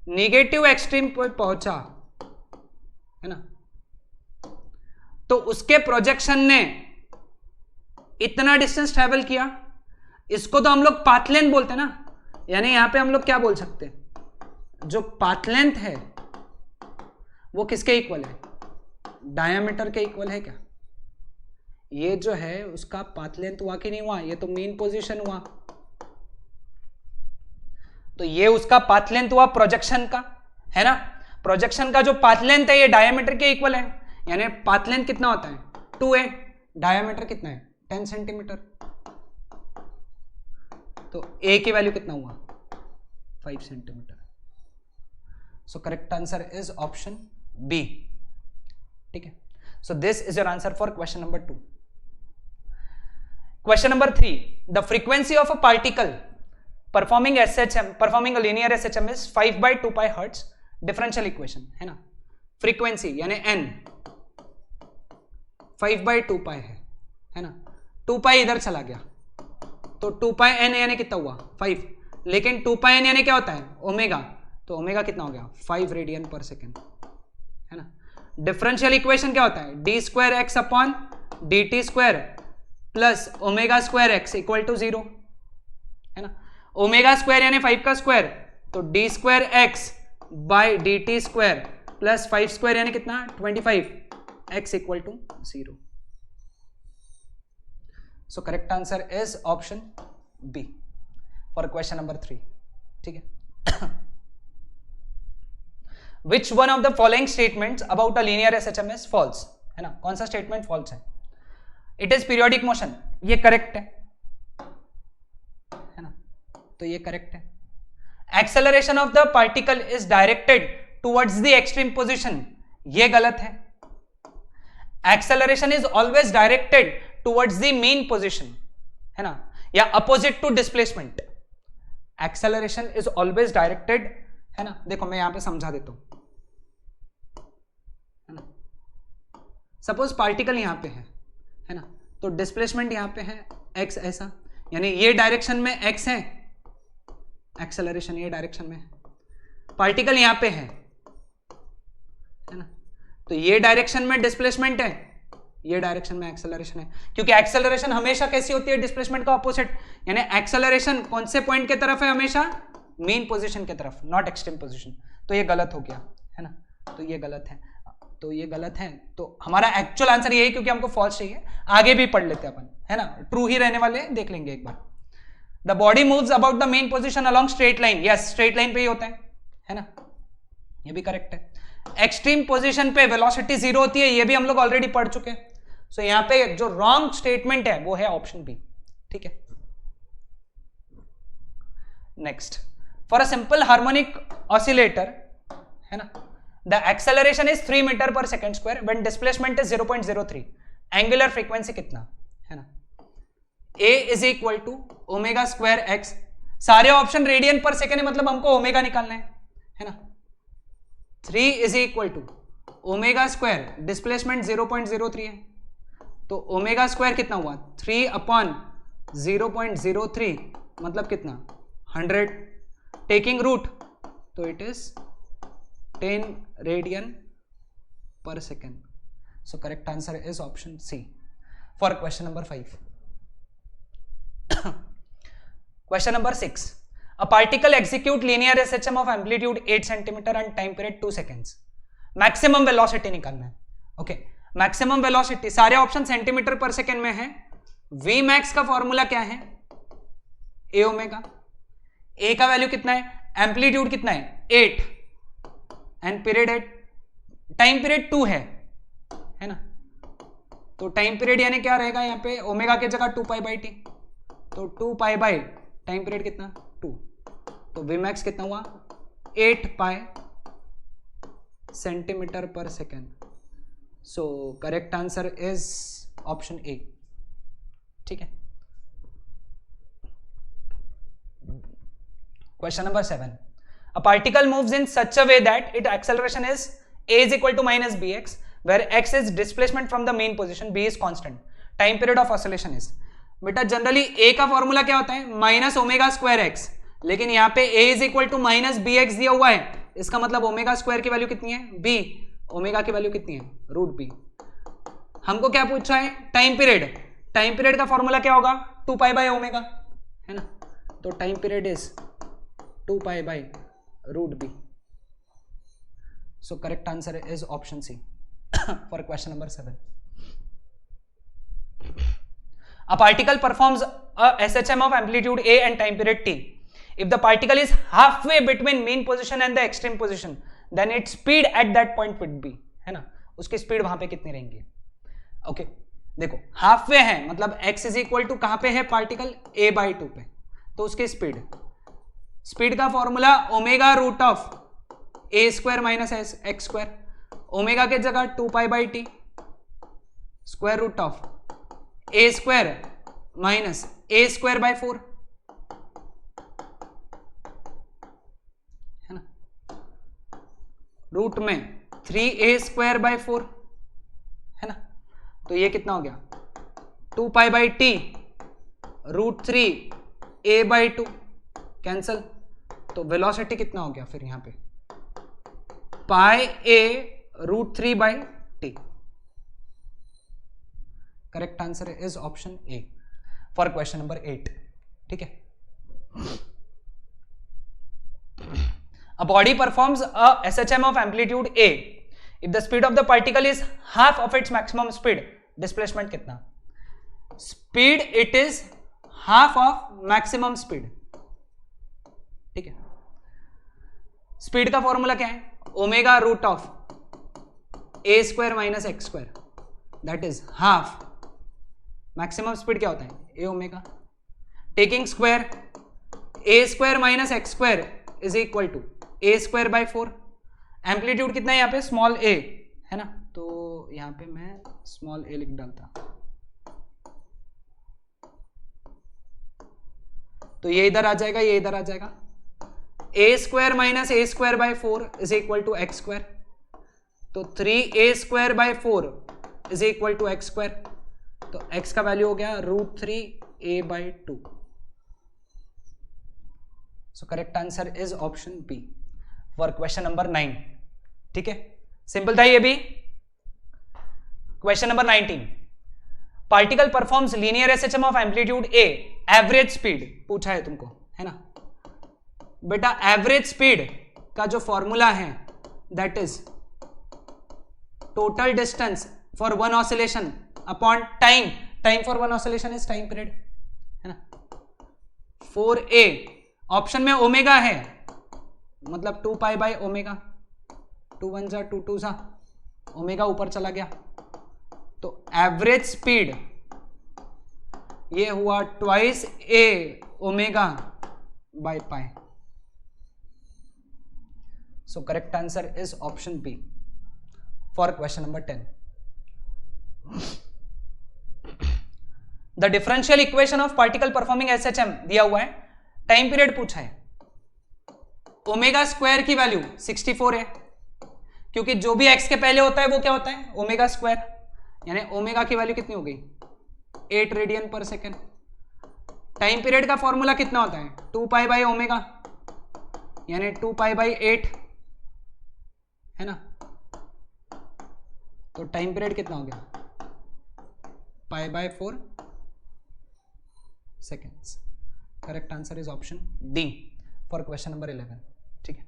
नेगेटिव एक्सट्रीम पर पहुंचा है ना, तो उसके प्रोजेक्शन ने इतना डिस्टेंस ट्रेवल किया, इसको तो हम लोग पाथ लेंथ बोलते हैं ना। यानी यहां पे हम लोग क्या बोल सकते हैं, जो पाथ लेंथ है वो किसके इक्वल है, डायमीटर के इक्वल है क्या। ये जो है उसका पाथ लेंथ हुआ कि नहीं हुआ, ये तो मेन पोजीशन हुआ, तो ये उसका पाथ लेंथ हुआ प्रोजेक्शन का, है ना। प्रोजेक्शन का जो पाथ लेंथ है ये डायमीटर के इक्वल है, यानी पाथ लेंथ कितना होता है 2a, डायमीटर कितना है 10 सेंटीमीटर, तो a की वैल्यू कितना हुआ 5 centimetre. So correct answer is option b. ठीक है, so this is your answer for question number 2। Question number 3, the frequency of a particle performing a linear SHM is 5/2 pi hertz, differential equation है ना। Frequency यानी n 5/2 pi है ना, 2 pi इधर चला गया तो 2 pi n यानी कितना हुआ 5, लेकिन 2 pi n यानी क्या होता है ओमेगा, तो ओमेगा कितना हो गया 5 रेडियन पर सेकेंड है ना। डिफरेंशियल इक्वेशन क्या होता है d square x upon d t square plus omega square x equal to 0 है ना। ओमेगा स्क्वायर यानी 5 का स्क्वायर, तो d square x by d t square plus 5 square यानी कितना 25, x equal to 0। So correct answer is option B for question number 3। ठीक है, which one of the following statements about a linear SHM is false, है ना। कौन सा statement false है, it is periodic motion, ये करेक्ट है ना, तो ये करेक्ट है। Acceleration of the particle is directed towards the extreme position, ये गलत है। Acceleration is always directed towards the mean position, है ना, या opposite to displacement. Acceleration is always directed, है ना। देखो मैं यहां पे समझा देता हूं, है ना। सपोज पार्टिकल यहां पे है ना, तो डिस्प्लेसमेंट यहां पे है x ऐसा, यानी ये डायरेक्शन में x है, एक्सेलरेशन ये डायरेक्शन में है। पार्टिकल यहां पे है ना, तो ये डायरेक्शन में डिस्प्लेसमेंट है, ये डायरेक्शन में एक्सेलरेशन है, क्योंकि एक्सेलरेशन हमेशा कैसी होती है डिस्प्लेसमेंट का ऑपोजिट, यानी एक्सेलरेशन कौन से पॉइंट की तरफ है हमेशा मेन पोजीशन की तरफ, नॉट एक्सट्रीम पोजीशन। तो ये गलत हो गया है ना, तो ये गलत है, तो ये गलत है, तो हमारा एक्चुअल आंसर ये है, क्योंकि हमको फॉल्स चाहिए। आगे भी पढ़ लेते हैं अपन, है ना, ट्रू ही रहने वाले देख लेंगे एक बार। The body moves about the mean position along straight line, yes straight line पे ही होता है ना, ये भी करेक्ट है। एक्सट्रीम पोजीशन पे वेलोसिटी 0 होती है, ये भी हम लोग ऑलरेडी पढ़ चुके हैं। सो यहां पे जो रॉन्ग स्टेटमेंट है वो है ऑप्शन बी। ठीक है, next, for a simple harmonic oscillator, है ना, the acceleration is 3 metre per second square when displacement is 0.03, angular frequency कितना है ना, a is equal to omega square x. सारे ऑप्शन रेडियन पर सेकेंड है, मतलब हमको ओमेगा निकालना है ना। 3 is equal to omega square, displacement 0.03 है, तो ओमेगा स्क्वायर कितना हुआ 3 अपॉन 0.03, मतलब कितना 100, टेकिंग रूट, तो it is 10 radian per second. So correct answer is option c for question number 5। Question number 6. A particle execute linear SHM of amplitude 8 cm and time period 2 seconds. Maximum velocity निकालना है। Okay, maximum velocity सारे option centimetre पर second में है। V max का formula क्या है a omega, a का वैल्यू कितना है, एम्पलीट्यूड कितना है 8 एंड पीरियड 8, टाइम पीरियड 2 है ना, तो टाइम पीरियड यानी क्या रहेगा यहाँ पे ओमेगा की जगह 2 पाई बाई टी, तो 2 पाई बाई टाइम पीरियड कितना 2, तो Vmax कितना हुआ 8 पाई सेंटीमीटर पर second. So correct answer is option ए. ठीक है. Question number 7. A particle moves in such a way that its acceleration is a is equal to minus bx, where x is displacement from the main position, b is constant. Time period of oscillation is. बेटा generally a का formula क्या होता है minus omega square x, लेकिन यहाँ पे a is equal to minus b x दिया हुआ है. इसका मतलब ओमेगा स्क्वायर की वैल्यू कितनी है b, ओमेगा की वैल्यू कितनी है रूट b. हमको क्या पूछा है टाइम पीरियड. टाइम पीरियड का फॉर्मूला क्या होगा 2 पाई बाय ओमेगा है ना. तो time period is 2 pi by root b. So correct answer is option C for question number 7. A particle performs a SHM of amplitude A and time period t. If the particle is halfway between mean position and the extreme position, then its speed at that point would be, है ना, उसकी speed वहां पे कितनी रहेंगी. Okay देखो halfway है मतलब x इज इक्वल टू कहां पे है पार्टिकल a by 2 पे, तो उसकी स्पीड का formula omega root of a square minus x square. Omega के जगह 2 pi by t square root of a square minus a square by 4 है ना, रूट में 3a स्क्वायर बाय 4 है ना. तो ये कितना हो गया 2 pi by t root 3a by 2 cancel. तो वेलोसिटी कितना हो गया फिर यहां पे pi a root 3 by t. Correct answer is option a for question number 8. ठीक है. A body performs a SHM of amplitude A. If the speed of the particle is half of its maximum speed, displacement कितना. Speed it is half of maximum speed. ठीक है. Speed का formula क्या है omega root of a square minus x square, that is half. Maximum speed क्या होता है a omega. Taking square a square minus x square is equal to a square by 4. Amplitude कितना है यहाँ पे स्मॉल ए है ना, तो यहाँ पे मैं स्मॉल ए लिख डालता. तो ये इधर आ जाएगा, ये इधर आ जाएगा. A square minus a square by 4 is equal to x square. तो 3a square by 4 is equal to x square. तो x का वैल्यू हो गया root 3a by 2. So correct answer is option B for question number 9. ठीक है, simple था ये भी. Question number 19. Particle performs linear SHM of amplitude a, average speed पूछा है तुमको है ना. बेटा एवरेज स्पीड का जो फॉर्मूला है that is total distance for one oscillation upon time. Time for one oscillation is time period है ना. 4a ऑप्शन में ओमेगा है मतलब 2 पाई बाय ओमेगा, 2 1 जा 2 2 जा ओमेगा ऊपर चला गया. तो एवरेज स्पीड ये हुआ twice a omega by pi. So correct answer is option B for question number 10. The differential equation of particle performing SHM दिया हुआ है. टाइम पीरियड पूछा है. ओमेगा स्क्वायर की वैल्यू 64 है क्योंकि जो भी x के पहले होता है वो क्या होता है ओमेगा स्क्वायर. यानी ओमेगा की वैल्यू कितनी हो गई 8 radian per second. Time period का फॉर्मूला कितना होता है 2 पाई बाई ओमेगा यानी 2 पाई बाई 8 है ना. तो टाइम पीरियड कितना हो गया pi by 4 seconds. Correct answer is option D for question number 11. ठीक है.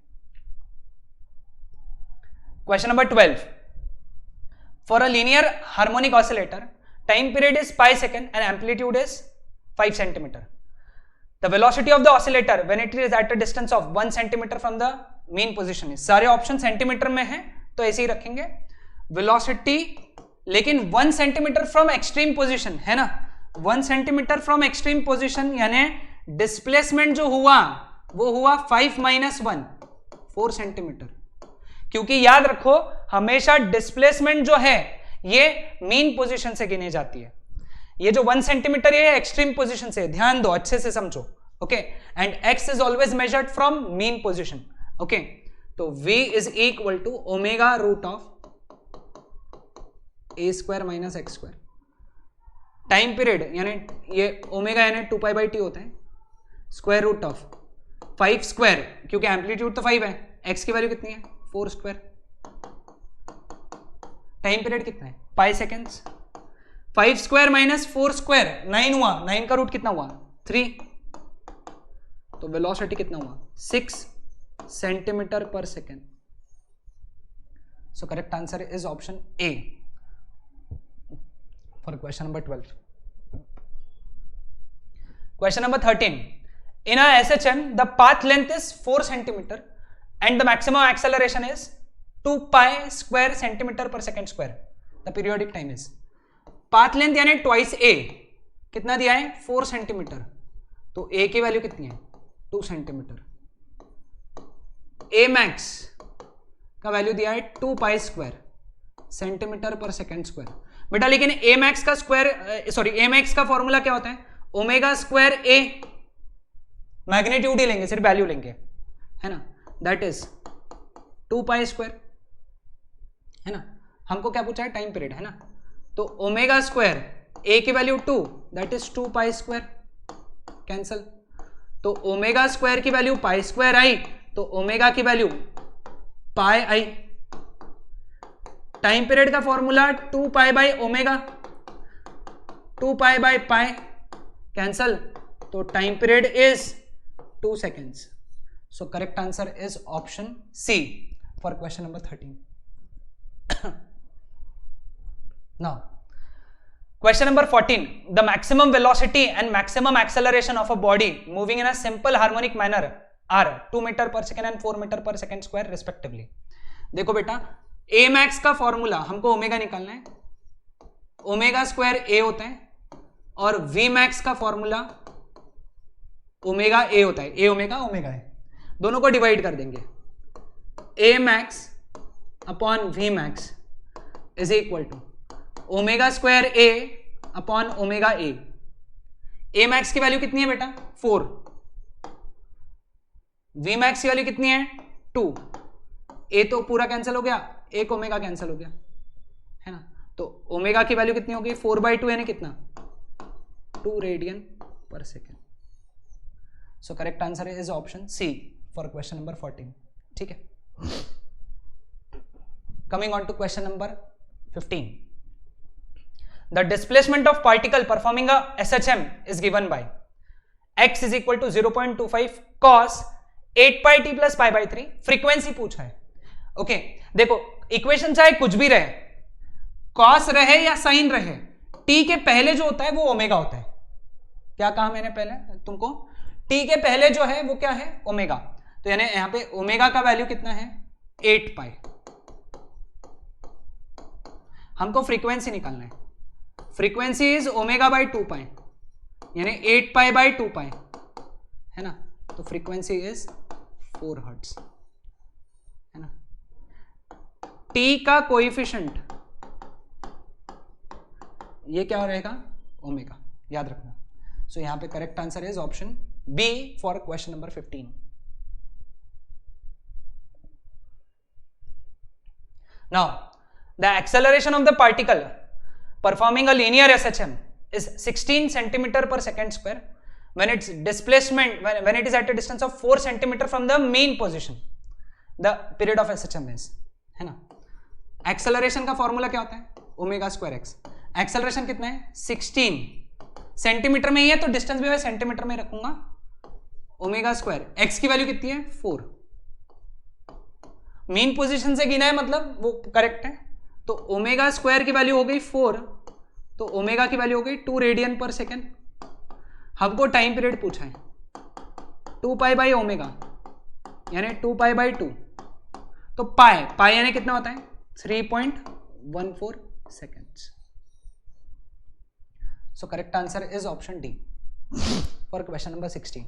Question number 12. For a linear harmonic oscillator time period is pi second and amplitude is 5 centimetre. The velocity of the oscillator when it is at a distance of 1 centimeter from the mean position is. सारे option centimetre में है तो ऐसे ही रखेंगे. Velocity लेकिन 1 centimetre from extreme position है ना. 1 centimetre from extreme position यानी डिस्प्लेसमेंट जो हुआ वो हुआ 5 - 1 4 सेंटीमीटर। क्योंकि याद रखो हमेशा डिस्प्लेसमेंट जो है ये मीन पोजीशन से गिने जाती है। ये जो 1 सेंटीमीटर ये एक्सट्रीम पोजीशन से, ध्यान दो अच्छे से समझो, okay. And x is always measured from mean position, okay. तो v is equal to omega root of a square minus x square. Time period यानी ये ओमेगा यानी 2π/t होता है, स्क्वायर रूट ऑफ 5 स्क्वायर, क्योंकि एम्पलीट्यूड तो 5 है, x की वैल्यू कितनी है 4 स्क्वायर। टाइम पीरियड कितना है पाई सेकेंड्स। 5 स्क्वायर माइनस 4 स्क्वायर 9 हुआ, 9 का रूट कितना हुआ 3, तो वेलोसिटी कितना हुआ 6 सेंटीमीटर पर second. So correct answer is option a for question number 12. Question number 13. In a SHM, the path length is 4 centimeter and the maximum acceleration is 2 pi square centimeter per second square. The periodic time is. Path length यानी twice a. कितना दिया है 4 centimetre, तो a की value कितनी है 2 centimetre. a max का value दिया है 2 पाई स्क्वायर सेंटीमीटर पर सेकेंड स्क्वायर। बेटा लेकिन a max का स्क्वायर a max का फॉर्मूला क्या होता है ओमेगा स्क्वायर a, मैग्नीट्यूड ही लेंगे सिर्फ वैल्यू लेंगे, है ना, दैट इज 2 पाई स्क्वायर, है ना। हमको क्या पूछा है टाइम पीरियड, है ना, तो ओमेगा स्क्वायर a की value 2 that is 2 pi square, cancel. तो ओमेगा स्क्वायर की वैल्यू पाई स्क्वायर आई, तो ओमेगा की वैल्यू पाई आई। टाइम पीरियड का formula 2 pi by omega, 2 pi by pi, cancel, तो time period is 2 seconds. So correct answer is option C for question number 13. Now question number 14. The maximum velocity and maximum acceleration of a body moving in a simple harmonic manner are 2 meter per second and 4 meter per second square respectively. देखो बेटा a max का formula हमको omega निकालना है, omega square a होता है, और v max का फॉर्मूला ओमेगा a होता है, a ओमेगा ओमेगा है, दोनों को डिवाइड कर देंगे। a max upon v max is equal to omega square a upon omega a। a max की वैल्यू कितनी है बेटा 4, v max की वैल्यू कितनी है 2, a तो पूरा कैंसिल हो गया, एक ओमेगा कैंसिल हो गया, है ना, तो ओमेगा की वैल्यू कितनी होगी 4/2 यानी कितना 2 radian per second. So correct answer is option c for question number 14, ठीक है। Coming on to question number 15. The displacement of particle performing a SHM is given by x is equal to 0.25 cos 8 pi t plus pi by 3। Frequency पूछा है, okay. देखो equation चाहे कुछ भी रहे, cos रहे या साइन रहे, t के पहले जो होता है वो ओमेगा होता है। क्या कहा मैंने पहले तुमको, t के पहले जो है वो क्या है ओमेगा, तो यानी यहां पे ओमेगा का वैल्यू कितना है 8 पाई। हमको फ्रीक्वेंसी निकालना है, फ्रीक्वेंसी इज ओमेगा बाई 2 पाई यानी 8 पाई बाई 2 पाई, है ना, तो फ्रीक्वेंसी इज 4 हर्ट्ज, है ना। t का कोएफिशिएंट ये क्या रहेगा ओमेगा, याद रखना। सो यहां पे correct answer is option B for question number 15. Now the acceleration of the particle performing a linear SHM is 16 centimeter per second square when its displacement when it is at a distance of 4 centimeter from the mean position. The period of SHM is, है ना। Acceleration का formula क्या होता है omega square x. Acceleration कितना है 16 centimetre में ही है, तो डिस्टेंस भी मैं सेंटीमीटर में रखूंगा। ओमेगा स्क्वायर एक्स की वैल्यू कितनी है 4, मीन पोजीशन से गिना है मतलब वो करेक्ट है, तो ओमेगा स्क्वायर की वैल्यू हो गई 4, तो ओमेगा की वैल्यू हो गई 2 रेडियन पर सेकेंड। हमको टाइम पीरियड पूछा है 2 पाई बाई ओमेगा यानी 2 पाई बाई 2, तो पाई पाई यानी कितना होता है 3.14 seconds. So correct answer is option D for question number 16.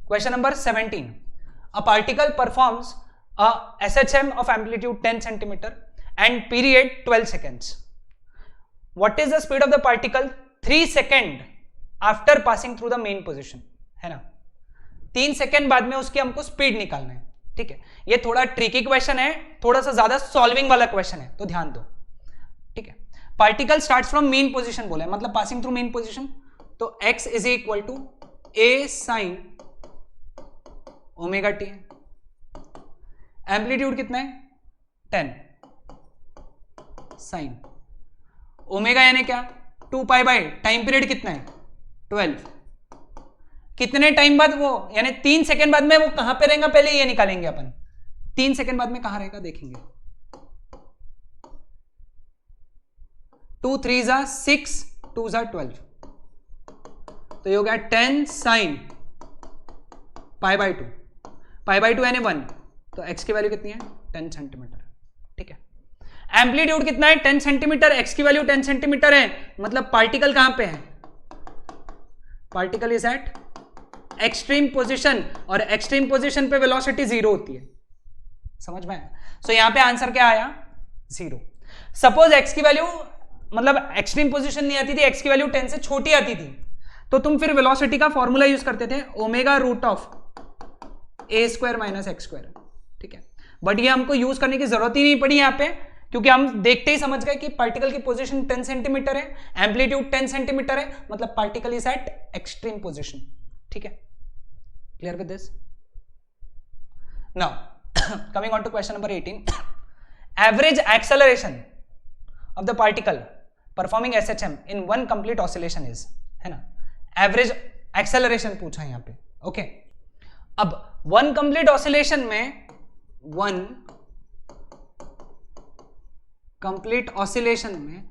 Question number 17, a particle performs a SHM of amplitude 10 centimeter and period 12 seconds. What is the speed of the particle 3 second after passing through the main position, है ना, 3 second बाद में उसकी हमको speed निकालना है, ठीक है। ये थोड़ा ट्रिकी क्वेश्चन है, थोड़ा सा ज्यादा सॉल्विंग वाला क्वेश्चन है, तो ध्यान दो, ठीक है। Particle start from mean position बोला है, मतलब पासिंग थ्रू मेन पोजिशन, तो x is equal to a sine omega t, amplitude कितना है 10 साइन ओमेगा, यानी क्या 2 पाई बाई टाइम पीरियड कितना है 12, कितने टाइम बाद वो, यानी 3 सेकेंड बाद में वो कहां पे रहेगा, पहले ये निकालेंगे अपन, 3 सेकेंड बाद में कहां रहेगा देखेंगे। 2 3 जा 6, 2 जा 12, तो ये हो गया 10 sine pi by 2, pi by 2 यानी 1, तो x की वैल्यू कितनी है 10 सेंटीमीटर, ठीक है। एम्पलीट्यूड कितना है 10 सेंटीमीटर, x की वैल्यू 10 सेंटीमीटर है, मतलब पार्टिकल कहां पे है, particle is at extreme position, और एक्सट्रीम पोजीशन पे वेलोसिटी 0 होती है, समझ में आया। सो यहां पे आंसर क्या आया 0। सपोज x की वैल्यू, मतलब एक्सट्रीम पोजीशन नहीं आती थी, x की वैल्यू 10 से छोटी आती थी, तो तुम फिर वेलोसिटी का फॉर्मूला यूज करते थे omega root of a square minus x square, ठीक है। बट ये हमको यूज करने की जरूरत ही नहीं पड़ी यहाँ पे, क्योंकि हम देखते ही समझ गए कि पार्टिकल की पोजीशन 10 सेंटीमीटर है, एम्पलीट्यूड 10 सेंटीमीटर है, मतलब particle is at extreme position, ठीक है। Clear with this? Now coming on to question number 18, average acceleration of the particle performing SHM in one complete oscillation is, है ना, average acceleration पूछा है यहाँ पे, ओके। अब वन कंप्लीट ऑसिलेशन में, वन कंप्लीट ऑसिलेशन में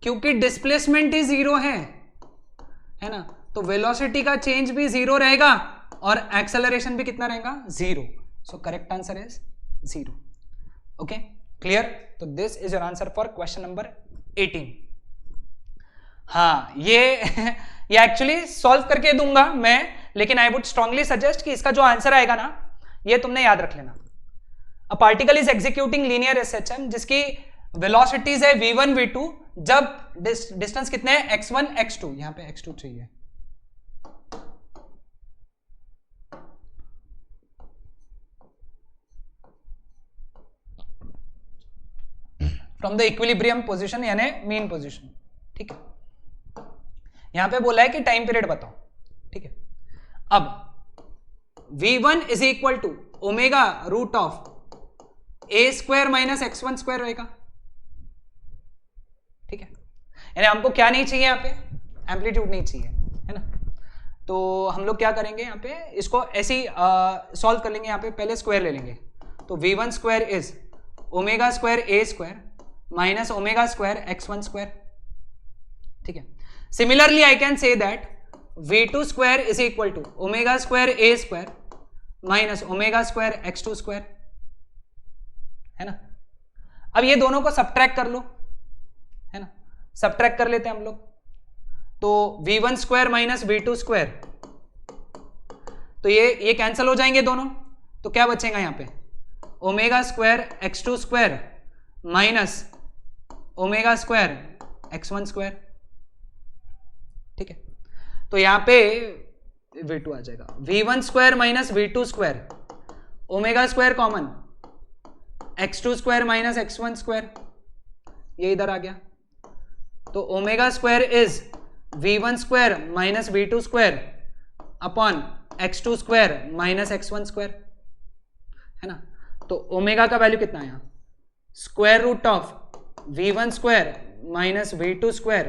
क्योंकि डिस्प्लेसमेंट ही 0 है ना, तो वेलोसिटी का चेंज भी 0 रहेगा और एक्सेलरेशन भी कितना रहेगा 0, so correct answer is 0, okay clear. तो this is your answer for question number 18। हाँ ये एक्चुअली सॉल्व करके दूंगा मैं, लेकिन आई वुड स्ट्रांगली सजेस्ट कि इसका जो आंसर आएगा ना, ये तुमने याद रख लेना। A particle is executing linear SHM जिसकी वेलोसिटीज है v1 v2, जब डिस्टेंस कितने हैं x1 x2, यहां पे x2 चाहिए, फ्रॉम द इक्विलिब्रियम पोजीशन यानी मीन पोजीशन, ठीक है। यहां पे बोला है कि टाइम पीरियड बताओ, ठीक है। अब v1 is equal to omega root of a square minus x1 square रहेगा, ठीक है। यानी हमको क्या नहीं चाहिए, यहाँ पे एम्पलीट्यूड नहीं चाहिए, है ना। तो हम लोग क्या करेंगे, यहाँ पे इसको ऐसे ही सॉल्व कर लेंगे। यहाँ पे पहले स्क्वायर ले लेंगे, तो v1 square is omega square a square minus omega square x1 square, ठीक है। Similarly I can say that v2 square is equal to omega square a square minus omega square x2 square, है ना। अब ये दोनों को subtract कर लो, है ना, सब्ट्रैक्ट कर लेते हैं हम लोग, तो v1 square minus v2 square, तो ये कैंसिल हो जाएंगे दोनों, तो क्या बचेगा यहाँ पे omega square x2 square minus omega square x1 square, ठीक है। तो यहाँ पे v2 आ जाएगा, v1 square minus v2 square, omega square common, x2 square minus x1 square, ये इधर आ गया, तो omega square is v1 square minus v2 square upon x2 square minus x1 square, है ना। तो ओमेगा का वैल्यू कितना है, square root of v1 square minus v2 square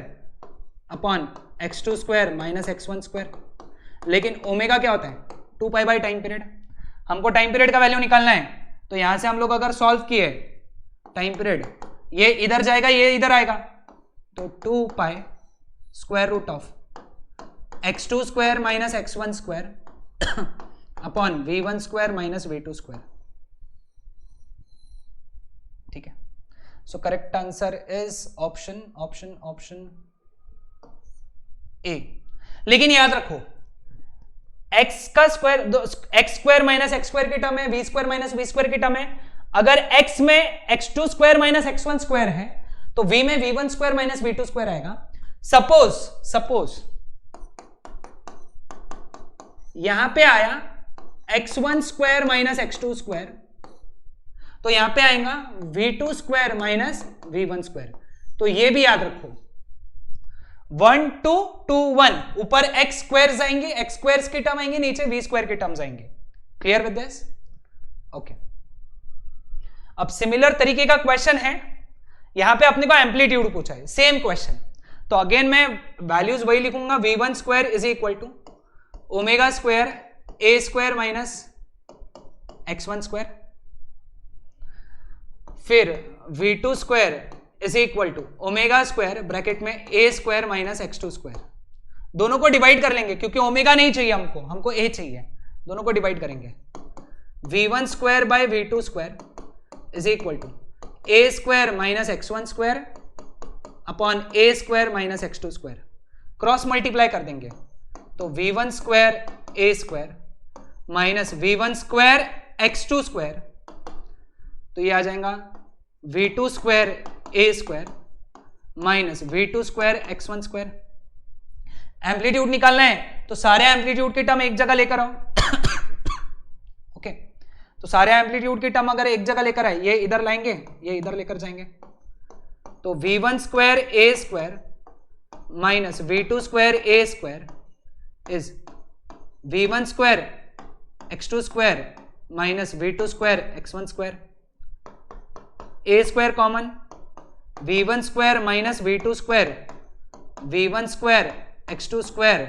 upon x2 square minus x1 square. लेकिन ओमेगा क्या होता है 2 पाई बाई टाइम पीरियड, हमको टाइम पीरियड का वैल्यू निकालना है, तो यहां से हम लोग अगर सॉल्व किए टाइम पीरियड, ये इधर जाएगा ये इधर आएगा, तो 2 pi square root of x2 square minus x1 square upon v1 square minus v2 square, ठीक है। So correct answer is option option option A. लेकिन याद रखो एक्स का square x square minus x square की टर्म है, v square minus v square की term है। अगर एक्स में x two square minus x one square है तो वी में v one square minus we to square आएगा। सपोज यहां पे आया x1 square minus x2 square, तो यहां पे आएगा v2 square minus v1 square. तो ये भी याद रखो 1 2 2 1 ऊपर x स्क्वायर आएंगे, x स्क्वायर्स की टर्म आएंगे, नीचे v स्क्वायर की टर्म्स आएंगे। Clear with this? ओके। अब सिमिलर तरीके का क्वेश्चन है, यहां पे अपने को एम्पलीट्यूड पूछा है, सेम क्वेश्चन। तो अगेन मैं वैल्यूज वही लिखूंगा, v1 square is equal to omega square a square minus x1 square, फिर v2 square is equal to omega square bracket में a square minus x2 square. दोनों को डिवाइड कर लेंगे क्योंकि ओमेगा नहीं चाहिए हमको ए चाहिए, दोनों को डिवाइड करेंगे। v1 square by v2 square is equal to a square minus x1 square upon a square minus x2 square. Cross multiply कर देंगे तो v1 square a square minus v1 square x2 square, तो ये आ जाएगा v2 square a square minus v2 square x1 square. Amplitude निकालना है तो सारे एम्पलीट्यूड की टर्म एक जगह लेकर आओ। ओके, तो सारे एम्पलीट्यूड की टर्म अगर एक जगह लेकर आए, ये इधर लाएंगे, ये इधर लेकर जाएंगे, तो v1 square a square minus v2 square a square is v1 square x2 square minus v2 square x1 square. A square common, v1 square minus v2 square, v1 square x2 square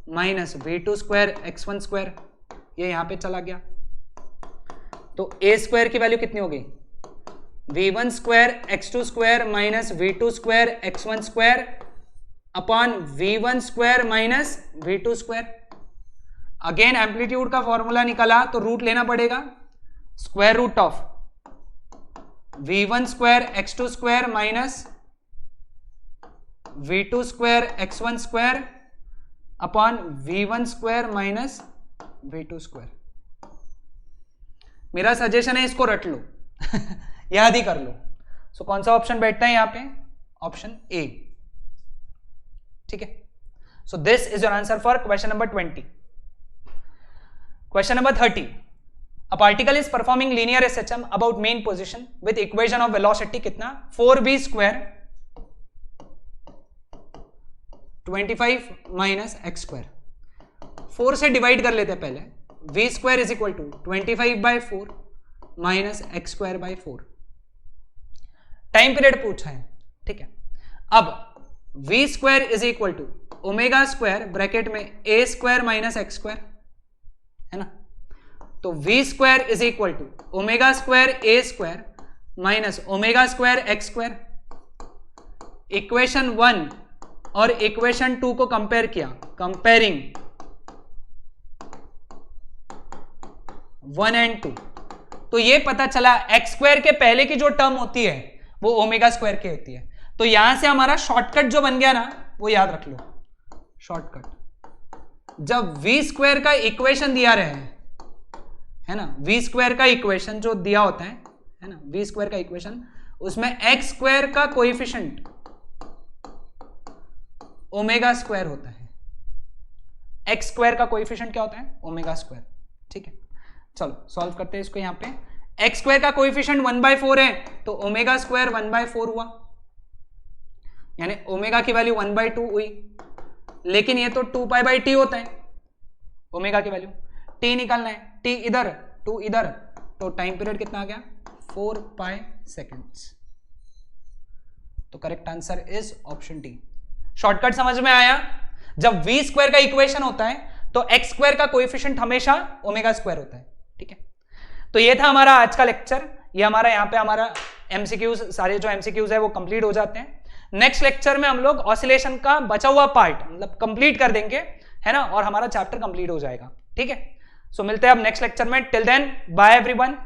minus v2 square x1 square, ये यहां पे चला गया। तो ए square की value कितनी हो गई? v1 square x2 square minus v2 square x1 square upon v1 square minus v2 square. Again amplitude का फॉर्मूला निकाला तो रूट लेना पड़ेगा, square root of v1 square x2 square minus v2 square x1 square upon v1 square minus v2 square. मेरा suggestion है इसको रट लो याद ही कर लो। सो कौन सा ऑप्शन बैठता है यहां पे? Option A. ठीक है, so this is your answer for question number 20। Question number 30, a particle is performing linear SHM about mean position with equation of velocity कितना? 4b square 25 minus x square। 4 से divide कर लेते हैं पहले, v square is equal to 25 by 4 minus x square by 4। Time period पूछा है, ठीक है। अब v square is equal to omega square bracket में a square minus x square, है ना। तो v square is equal to omega square a square minus omega square x square. Equation 1 और इक्वेशन 2 को कंपेयर किया, कंपेयरिंग 1 एंड 2, तो ये पता चला एक्स स्क्वायर के पहले की जो टर्म होती है वो ओमेगा स्क्वायर की होती है। तो यहां से हमारा शॉर्टकट जो बन गया ना, वो याद रख लो। शॉर्टकट, जब v स्क्वायर का इक्वेशन दिया रहे है ना, v स्क्वायर का इक्वेशन जो दिया होता है ना, v स्क्वायर का इक्वेशन, उसमें एक्स स्क्वायर का कोएफिशिएंट ओमेगा स्क्वायर होता है। एक्स स्क्वायर का कोएफिशिएंट क्या होता है? Omega square. ठीक है, चलो सॉल्व करते हैं इसको। यहां पे एक्स स्क्वायर का कोएफिशिएंट 1/4 है, तो ओमेगा स्क्वायर 1/4 हुआ, यानी ओमेगा की वैल्यू 1/2 हुई। लेकिन ये तो 2π/t होता है ओमेगा की वैल्यू। t निकालना है, t इधर 2 इधर, तो टाइम पीरियड कितना आ गया? 4π सेकेंड्स। तो correct answer is option D. Shortcut समझ में आया? जब v स्क्वायर का इक्वेशन होता है तो एक्स स्क्वायर का कोएफिशिएंट हमेशा ओमेगा स्क्वायर होता है। ठीक है, तो ये था हमारा आज का लेक्चर। ये हमारा यहाँ पे हमारा एमसीक्यूज, सारे जो एमसीक्यूज है वो कंप्लीट हो जाते हैं। नेक्स्ट लेक्चर में हम लोग ऑसिलेशन का बचा हुआ पार्ट मतलब कंप्लीट कर देंगे, है ना, और हमारा चैप्टर कंप्लीट हो जाएगा। ठीक है, सो मिलते हैं अब नेक्स्ट लेक्चर में। Till then bye everyone.